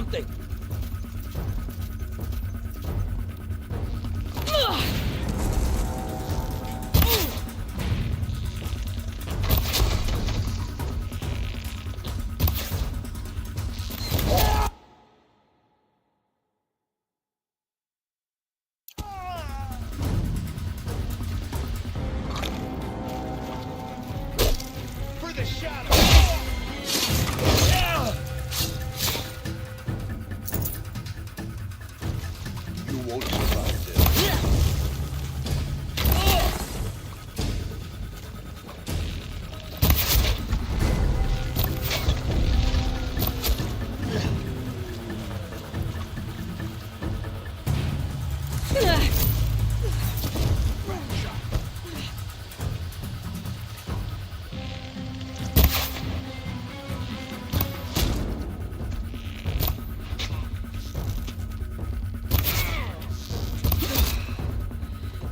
something! For the shadow! You won't survive this.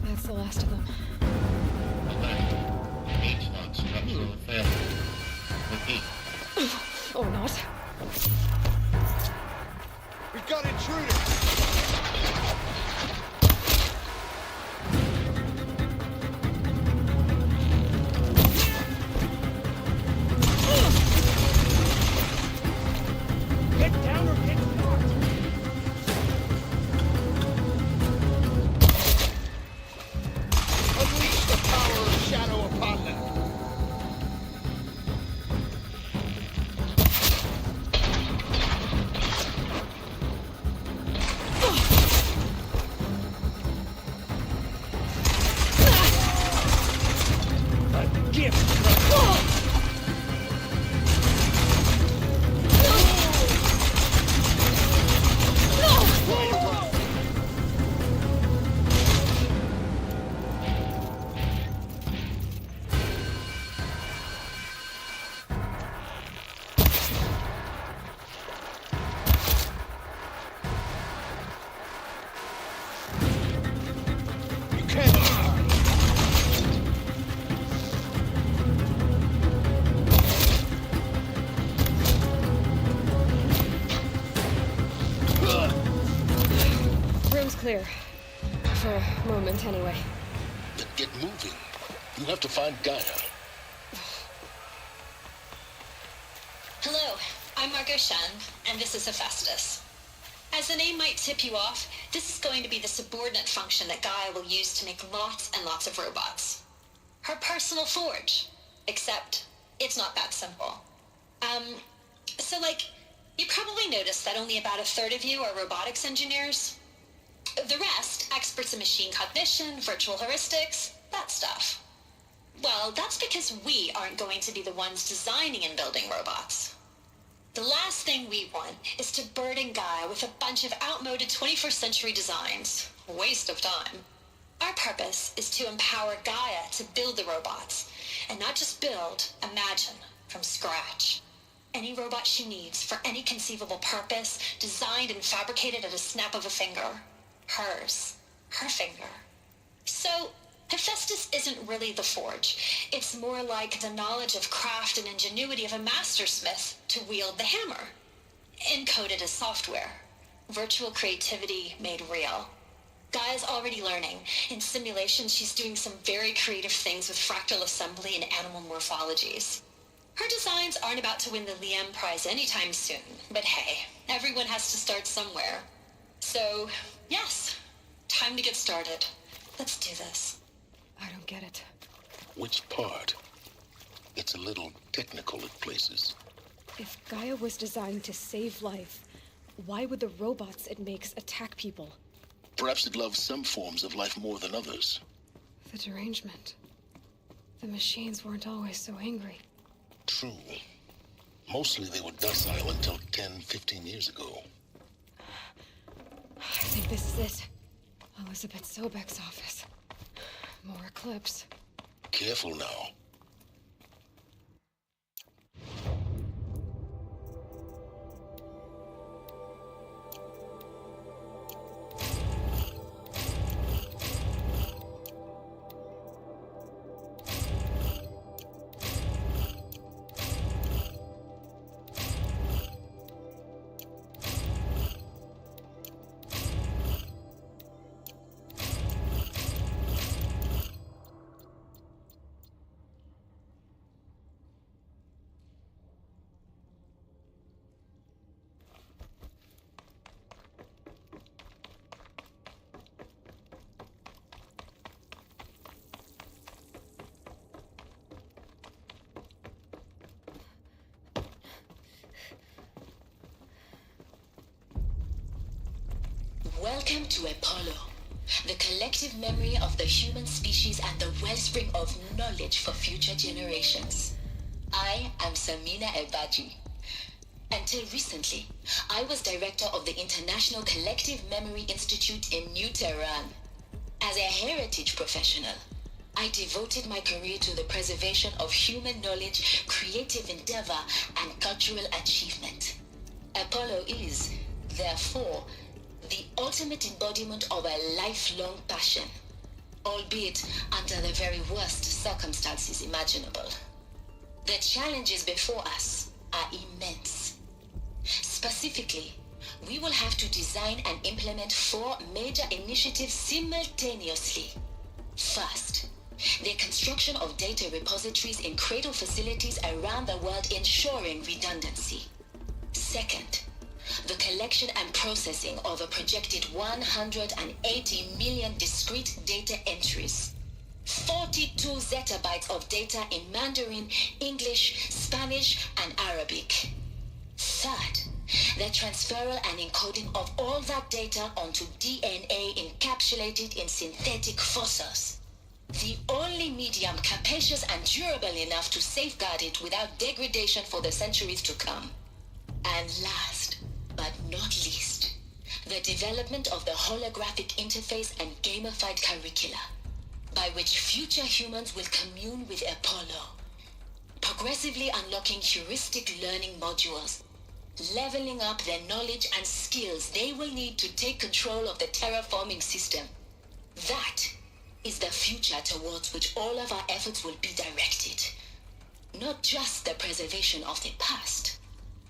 That's the last of them. H-lock structural failure. Repeat. Or not. We've got intruders! Get down or get knocked! Unleash the power of shadow upon them! A gift from Room's clear. For a moment, anyway. Then get moving. You have to find Gaia. Hello, I'm Margot Shen, and this is Hephaestus. As the name might tip you off, this is going to be the subordinate function that Gaia will use to make lots and lots of robots. Her personal forge. Except, it's not that simple. So you probably noticed that only about a third of you are robotics engineers. The rest, experts in machine cognition, virtual heuristics, that stuff. Well, that's because we aren't going to be the ones designing and building robots. The last thing we want is to burden Gaia with a bunch of outmoded 21st century designs. Waste of time. Our purpose is to empower Gaia to build the robots, and not just build, imagine, from scratch. Any robot she needs for any conceivable purpose, designed and fabricated at a snap of a finger. Hers. Her finger. So, Hephaestus isn't really the forge. It's more like the knowledge of craft and ingenuity of a mastersmith to wield the hammer. Encoded as software. Virtual creativity made real. Gaia's already learning. In simulation, she's doing some very creative things with fractal assembly and animal morphologies. Her designs aren't about to win the Liam Prize anytime soon, but hey, everyone has to start somewhere. So, yes, time to get started. Let's do this. I don't get it. Which part? It's a little technical at places. If Gaia was designed to save life, why would the robots it makes attack people? Perhaps it loves some forms of life more than others. The derangement. The machines weren't always so angry. True. Mostly they were docile until 10, 15 years ago. I think this is it. Elizabeth Sobek's office. More Eclipse. Careful now. Welcome to Apollo, the collective memory of the human species and the wellspring of knowledge for future generations. I am Samina Ebaji. Until recently, I was director of the International Collective Memory Institute in New Tehran. As a heritage professional, I devoted my career to the preservation of human knowledge, creative endeavor, and cultural achievement. Apollo is, therefore, the ultimate embodiment of a lifelong passion, albeit under the very worst circumstances imaginable. The challenges before us are immense. Specifically, we will have to design and implement 4 major initiatives simultaneously. First, the construction of data repositories in cradle facilities around the world, ensuring redundancy. Second, the collection and processing of a projected 180 million discrete data entries. 42 zettabytes of data in Mandarin, English, Spanish, and Arabic. Third, the transferal and encoding of all that data onto DNA encapsulated in synthetic fossils. The only medium capacious and durable enough to safeguard it without degradation for the centuries to come. And last, but not least, the development of the holographic interface and gamified curricula, by which future humans will commune with Apollo, progressively unlocking heuristic learning modules, leveling up their knowledge and skills they will need to take control of the terraforming system. That is the future towards which all of our efforts will be directed. Not just the preservation of the past,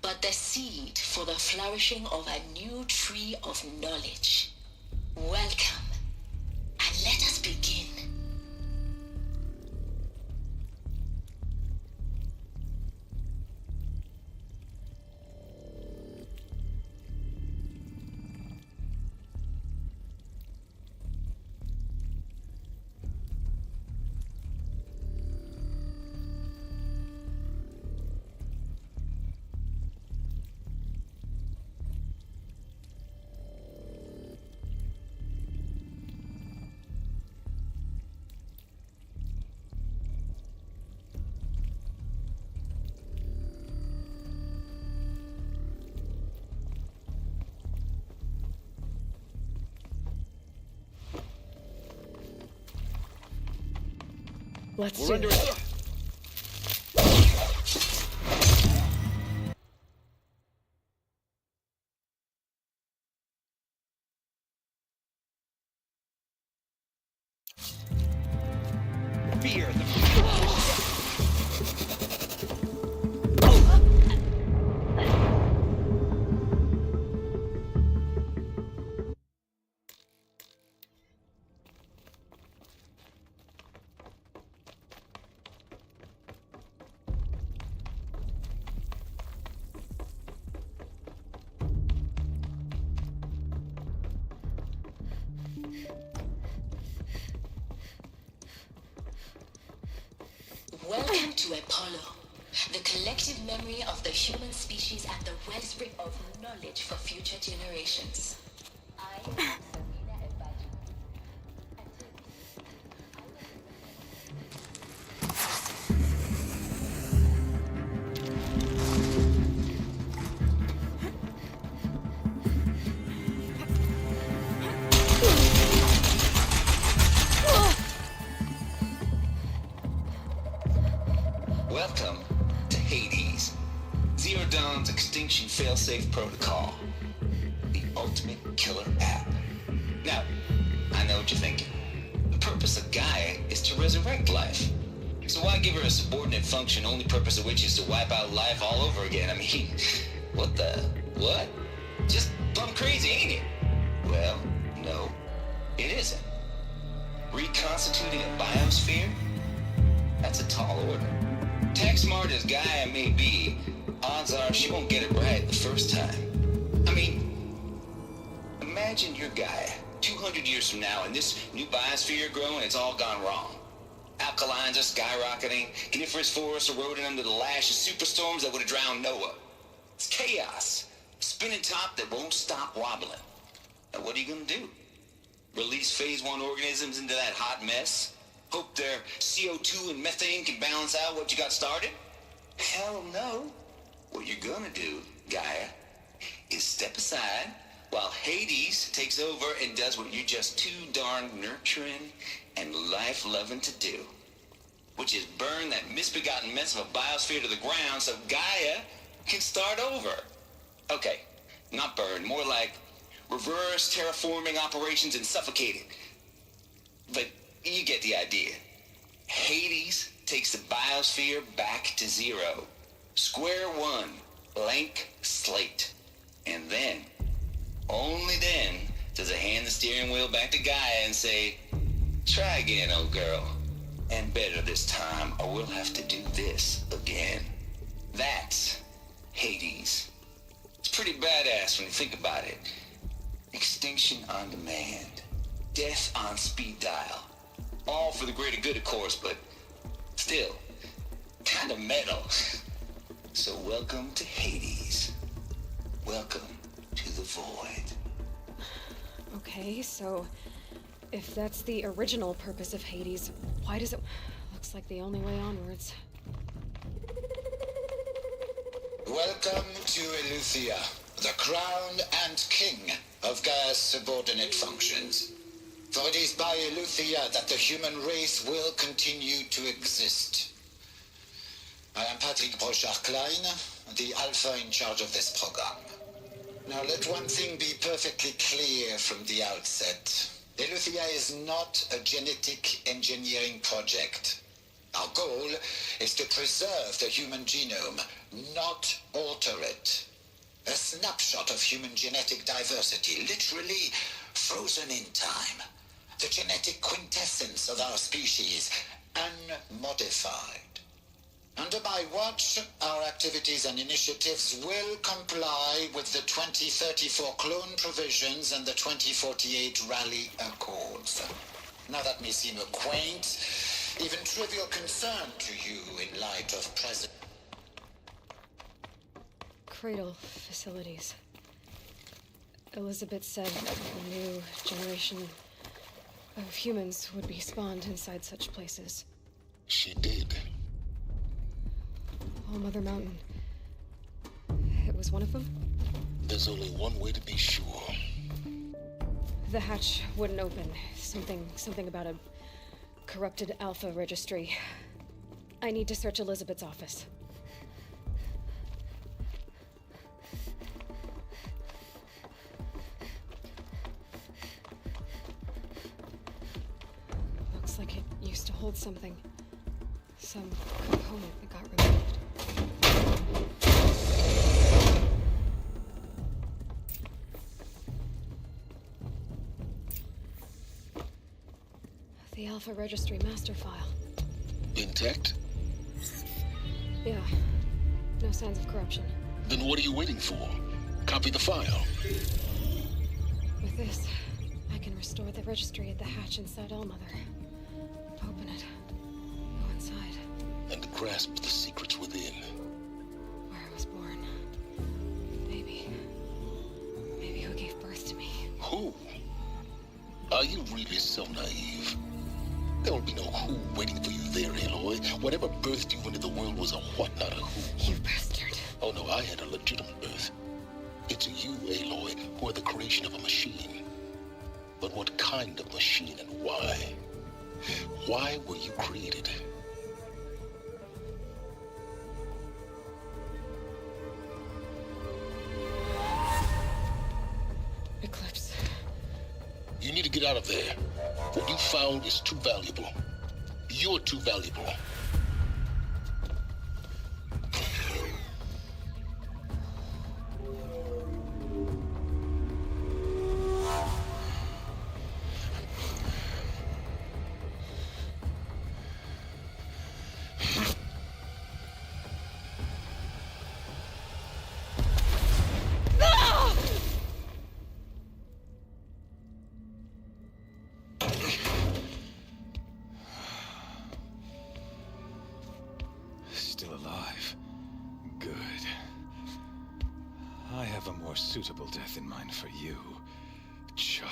but the seed for the flourishing of a new tree of knowledge. Welcome, and let us begin. Let's We're do under this. Fear the Welcome to Apollo, the collective memory of the human species and the wellspring of knowledge for future generations. I am Samina Ebaji. Welcome to Hades, Zero Dawn's extinction failsafe protocol, the ultimate killer app. Now, I know what you're thinking. The purpose of Gaia is to resurrect life. So why give her a subordinate function, only purpose of which is to wipe out life all over again? I mean, what? Just plumb crazy, ain't it? Well, no, it isn't. Reconstituting a biosphere? That's a tall order. Tech smart as Gaia may be, odds are she won't get it right the first time. I mean, imagine you're Gaia 200 years from now and this new biosphere growing, it's all gone wrong. Alkalines are skyrocketing, coniferous forests eroding under the lash of superstorms that would have drowned Noah. It's chaos, a spinning top that won't stop wobbling. Now, what are you gonna do? Release Phase 1 organisms into that hot mess? Hope their CO2 and methane can balance out what you got started? Hell no. What you're gonna do, Gaia, is step aside while Hades takes over and does what you're just too darn nurturing and life-loving to do, which is burn that misbegotten mess of a biosphere to the ground so Gaia can start over. Okay, not burn, more like reverse terraforming operations and suffocate it. But you get the idea. Hades takes the biosphere back to zero. Square one, blank slate. And then, only then, does it hand the steering wheel back to Gaia and say, try again, old girl. And better this time, or we'll have to do this again. That's Hades. It's pretty badass when you think about it. Extinction on demand. Death on speed dial. All for the greater good, of course, but still, kind of metal. So welcome to Hades. Welcome to the void. Okay, so if that's the original purpose of Hades, why does it... Looks like the only way onwards. Welcome to Eleuthia, the crown and king of Gaia's subordinate functions. For it is by Eleuthia that the human race will continue to exist. I am Patrick Brochard-Klein, the Alpha in charge of this program. Now let one thing be perfectly clear from the outset. Eleuthia is not a genetic engineering project. Our goal is to preserve the human genome, not alter it. A snapshot of human genetic diversity, literally frozen in time. The genetic quintessence of our species, unmodified. Under my watch, our activities and initiatives will comply with the 2034 clone provisions and the 2048 Rally Accords. Now that may seem a quaint, even trivial concern to you in light of present... Cradle facilities. Elizabeth said a new generation of humans would be spawned inside such places. She did. All Mother Mountain. It was one of them? There's only one way to be sure. The hatch wouldn't open. Something about a corrupted Alpha registry. I need to search Elizabeth's office. Looks like it used to hold something. Some component that got removed. The Alpha Registry master file. Intact? Yeah. No signs of corruption. Then what are you waiting for? Copy the file. With this, I can restore the registry at the hatch inside Allmother. Open it. Go inside. And grasp the secrets within. Where I was born. Maybe who gave birth to me. Who? Are you really so naive? There will be no who waiting for you there, Aloy. Whatever birthed you into the world was a what, not a who. You bastard. Oh no, I had a legitimate birth. It's you, Aloy, who are the creation of a machine. But what kind of machine and why? Why were you created? Eclipse. You need to get out of there. What you found is too valuable. You're too valuable. Still alive. Good. I have a more suitable death in mind for you. child.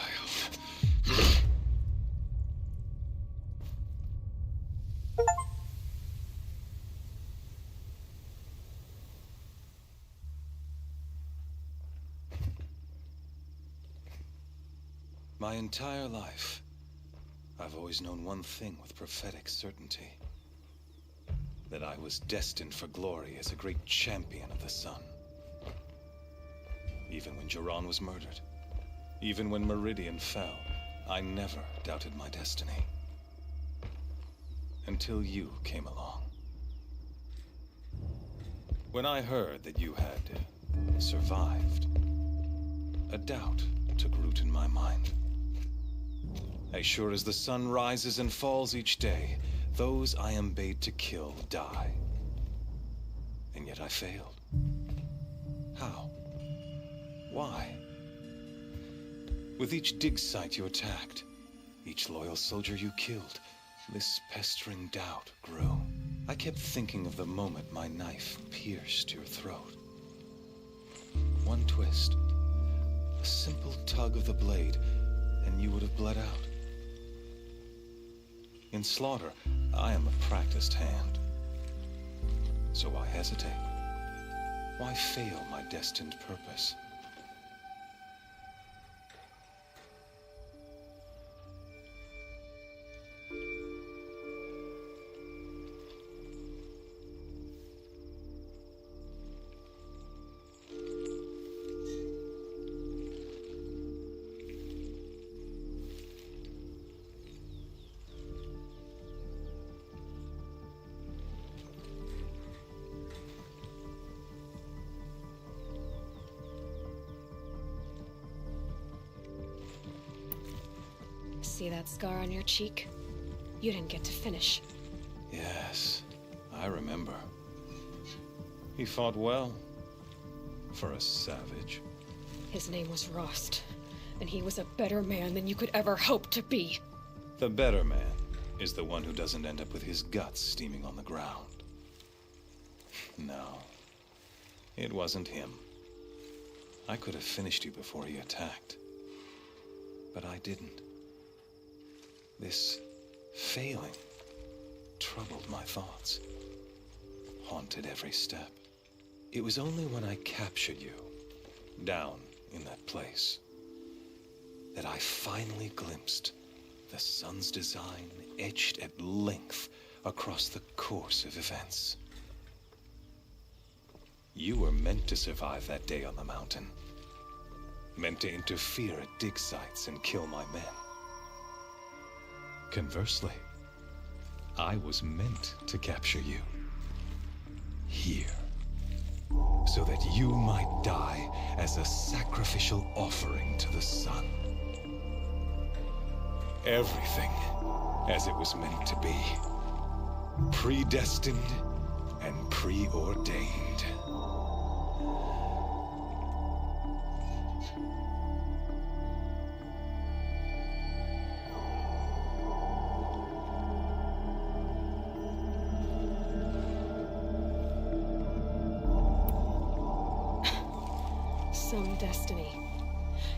My entire life, I've always known one thing with prophetic certainty. That I was destined for glory as a great champion of the sun. Even when Jiran was murdered, even when Meridian fell, I never doubted my destiny. Until you came along. When I heard that you had survived, a doubt took root in my mind. As sure as the sun rises and falls each day, those I am bade to kill die. And yet I failed. How? Why? With each dig site you attacked, each loyal soldier you killed, this pestering doubt grew. I kept thinking of the moment my knife pierced your throat. One twist, a simple tug of the blade, and you would have bled out. In slaughter, I am a practiced hand. So why hesitate? Why fail my destined purpose? See that scar on your cheek? You didn't get to finish. Yes, I remember. He fought well. For a savage. His name was Rost, and he was a better man than you could ever hope to be. The better man is the one who doesn't end up with his guts steaming on the ground. No, it wasn't him. I could have finished you before he attacked. But I didn't. This failing troubled my thoughts, haunted every step. It was only when I captured you, down in that place, that I finally glimpsed the sun's design etched at length across the course of events. You were meant to survive that day on the mountain, meant to interfere at dig sites and kill my men. Conversely, I was meant to capture you. Here. So that you might die as a sacrificial offering to the sun. Everything as it was meant to be. Predestined and preordained. Some destiny.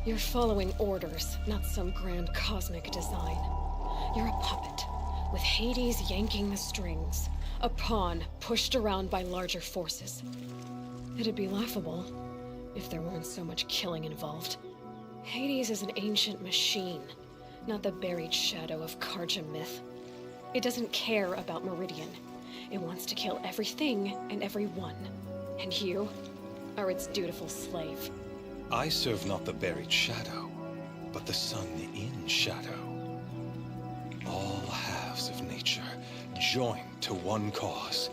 You're following orders, not some grand cosmic design. You're a puppet, with Hades yanking the strings. A pawn pushed around by larger forces. It'd be laughable if there weren't so much killing involved. Hades is an ancient machine, not the buried shadow of Karja myth. It doesn't care about Meridian. It wants to kill everything and everyone. And you are its dutiful slave. I serve not the buried shadow, but the sun in shadow. All halves of nature joined to one cause.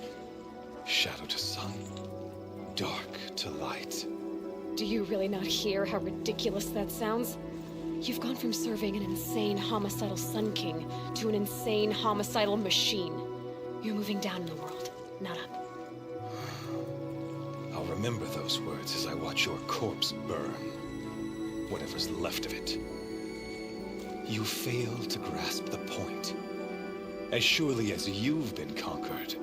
Shadow to sun, dark to light. Do you really not hear how ridiculous that sounds? You've gone from serving an insane homicidal Sun King to an insane homicidal machine. You're moving down in the world, not up. I'll remember those words as I watch your corpse burn. Whatever's left of it. You fail to grasp the point. As surely as you've been conquered,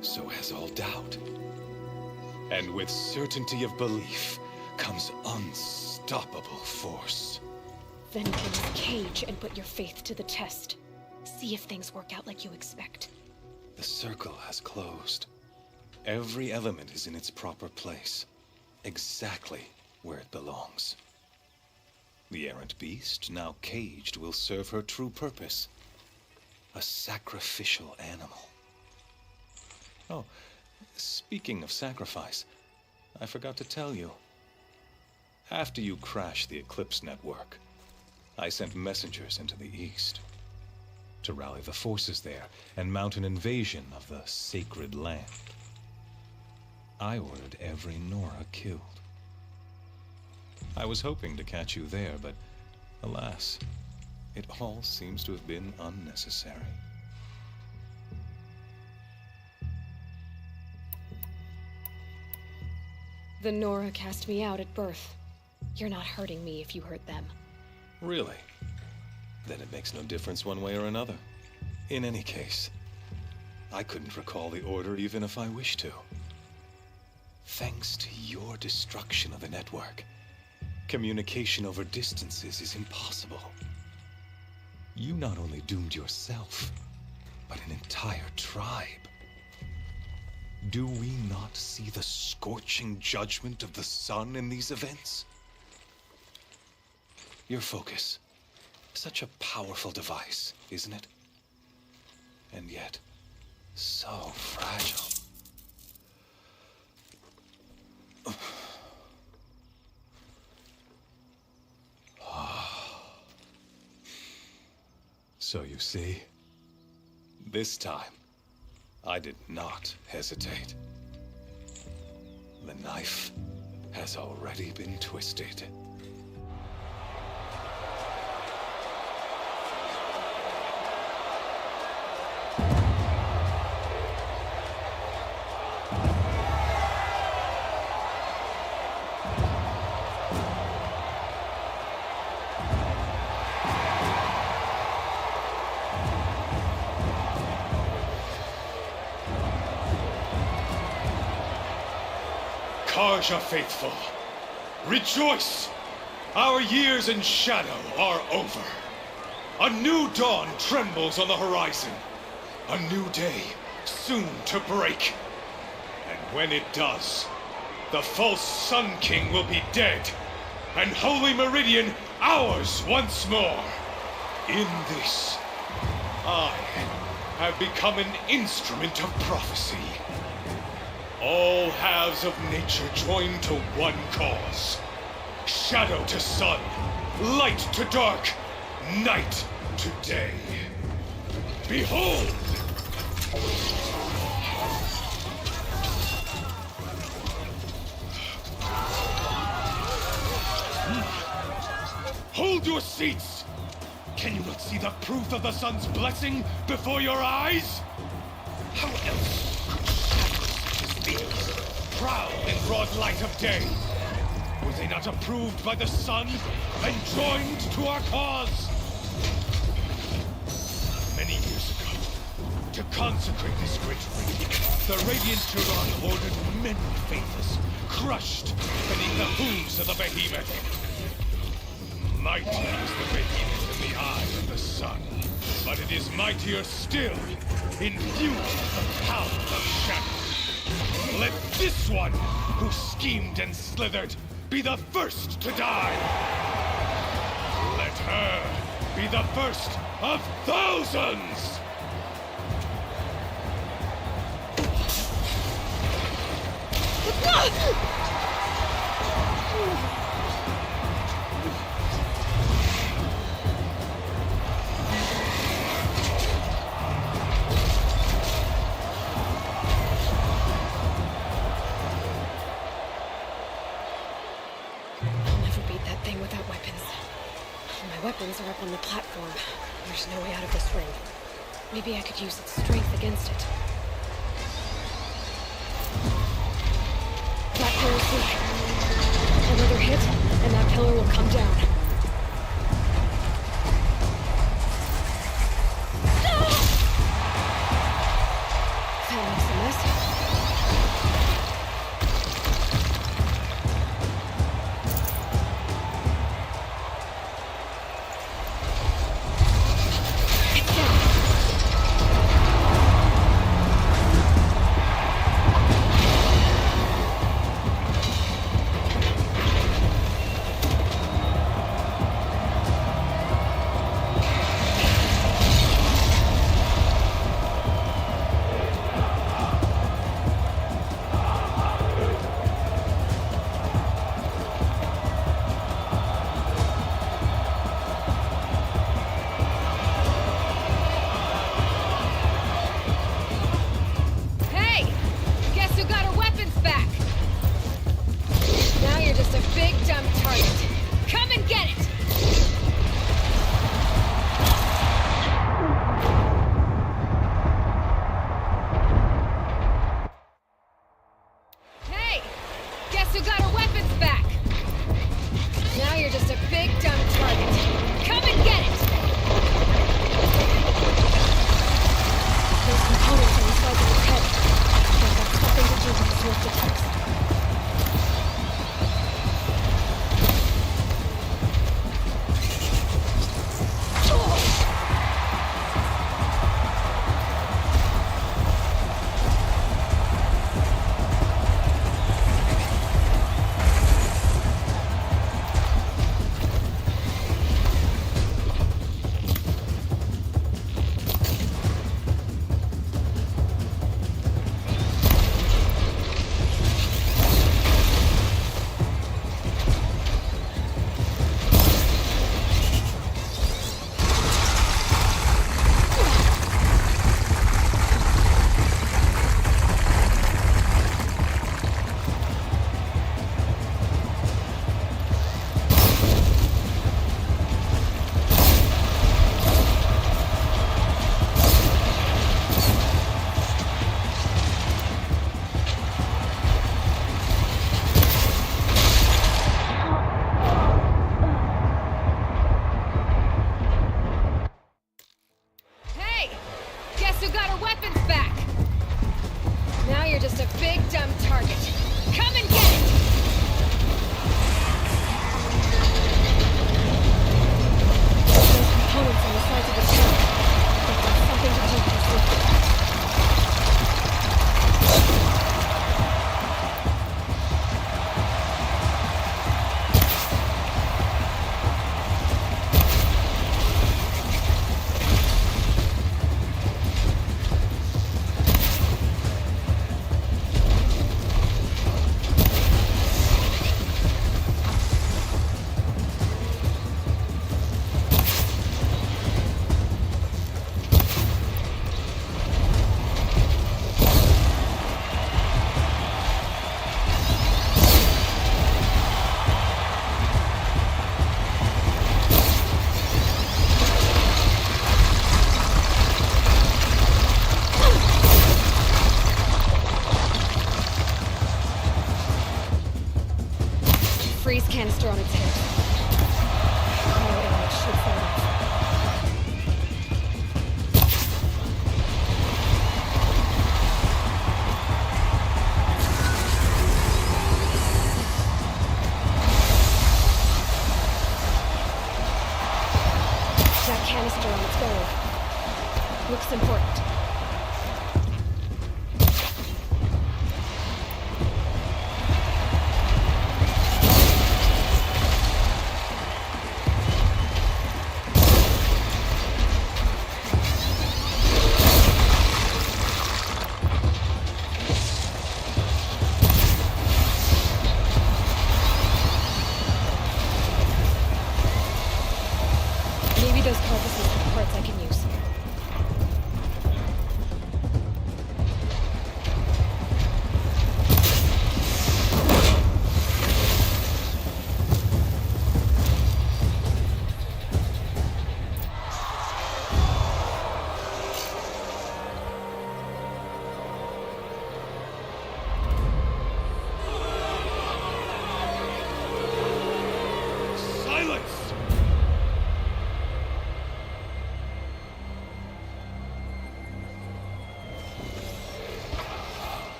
so has all doubt. And with certainty of belief comes unstoppable force. Then open this cage and put your faith to the test. See if things work out like you expect. The circle has closed. Every element is in its proper place, exactly where it belongs. The errant beast, now caged, will serve her true purpose. A sacrificial animal. Oh, speaking of sacrifice, I forgot to tell you. After you crashed the Eclipse network, I sent messengers into the east to rally the forces there and mount an invasion of the sacred land. I ordered every Nora killed. I was hoping to catch you there, but alas, it all seems to have been unnecessary. The Nora cast me out at birth. You're not hurting me if you hurt them. Really? Then it makes no difference one way or another. In any case, I couldn't recall the order even if I wished to. Thanks to your destruction of the network, communication over distances is impossible. You not only doomed yourself, but an entire tribe. Do we not see the scorching judgment of the sun in these events? Your focus. Such a powerful device, isn't it? And yet, so fragile. So you see, this time, I did not hesitate. The knife has already been twisted. Karja faithful, rejoice! Our years in shadow are over. A new dawn trembles on the horizon. A new day soon to break. And when it does, the false Sun King will be dead, and Holy Meridian ours once more. In this, I have become an instrument of prophecy. All halves of nature join to one cause. Shadow to sun, light to dark, night to day. Behold! Hold your seats! Can you not see the proof of the sun's blessing before your eyes? How else could shadows such as these prowl in broad light of day? Were they not approved by the sun and joined to our cause? Many years ago, to consecrate this great ring, the Radiant Turon ordered many faithless, crushed beneath the hooves of the behemoth. Mighty is the behemoth in the eye of the sun, but it is mightier still, infused with the power of shadow. Let this one, who schemed and slithered, be the first to die. Let her be the first of thousands! Weapons are up on the platform. There's no way out of this ring. Maybe I could use its strength against it. That pillar's weak. Another hit, and that pillar will come down. That makes a mess. just a big dumb target. Come and get it! Those components on the sides of his head. They've got something to do with his swift attacks. Freeze canister on its head. Oh, it should fall off. That canister on its belly. Looks important. Those carcasses have parts I can use.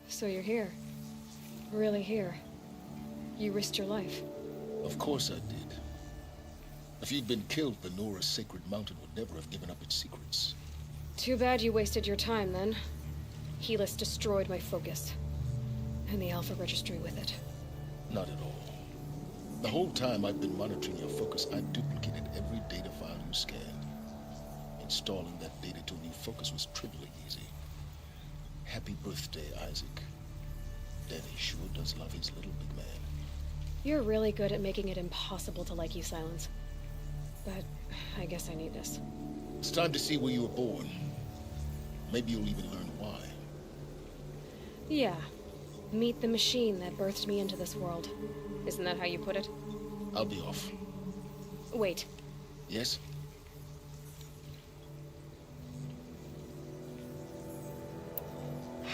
So you're here. Really here. You risked your life. Of course I did. If you'd been killed, the Nora's sacred mountain would never have given up its secrets. Too bad you wasted your time, then. Helis destroyed my focus. And the Alpha Registry with it. Not at all. The whole time I've been monitoring your focus, I've duplicated every data file you scanned. Installing that data to a new focus was trivially easy. Happy birthday, Isaac. Daddy sure does love his little big man. You're really good at making it impossible to like you, Silence. But I guess I need this. It's time to see where you were born. Maybe you'll even learn why. Yeah. Meet the machine that birthed me into this world. Isn't that how you put it? I'll be off. Wait. Yes?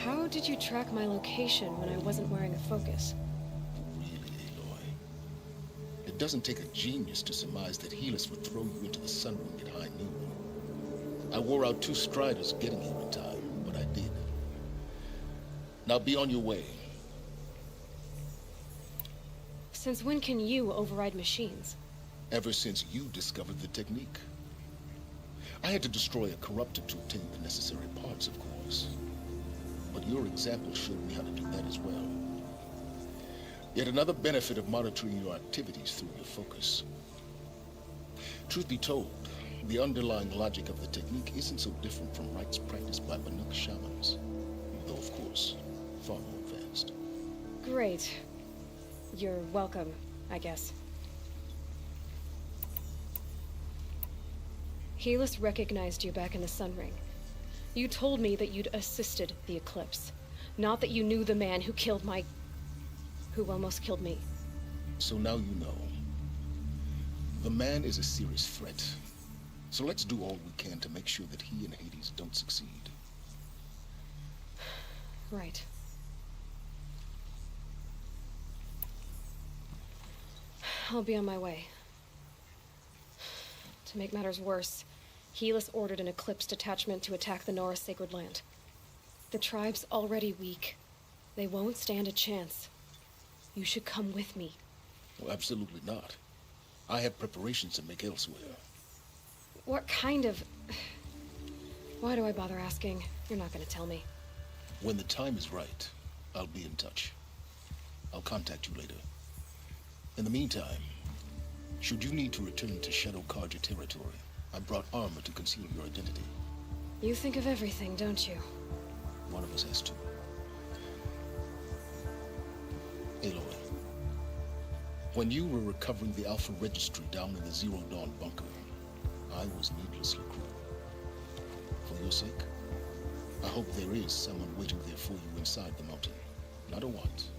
How did you track my location when I wasn't wearing a focus? Really, Aloy? It doesn't take a genius to surmise that Helis would throw you into the sun ring at high noon. I wore out 2 striders getting here in time, but I did. Now be on your way. Since when can you override machines? Ever since you discovered the technique. I had to destroy a corruptor to obtain the necessary parts, of course. But your example showed me how to do that as well. Yet another benefit of monitoring your activities through your focus. Truth be told, the underlying logic of the technique isn't so different from rites practiced by Banuk shamans. Though, of course, far more advanced. Great. You're welcome, I guess. Helis recognized you back in the Sun Ring. You told me that you'd assisted the Eclipse. Not that you knew the man who almost killed me. So now you know. The man is a serious threat. So let's do all we can to make sure that he and Hades don't succeed. Right. I'll be on my way. To make matters worse, Helis ordered an Eclipse detachment to attack the Nora Sacred Land. The tribe's already weak. They won't stand a chance. You should come with me. Well, absolutely not. I have preparations to make elsewhere. What kind of... Why do I bother asking? You're not gonna tell me. When the time is right, I'll be in touch. I'll contact you later. In the meantime, should you need to return to Shadow Karja territory, I brought armor to conceal your identity. You think of everything, don't you? One of us has to. Aloy, when you were recovering the Alpha Registry down in the Zero Dawn bunker, I was needlessly cruel. For your sake, I hope there is someone waiting there for you inside the mountain. Not a want,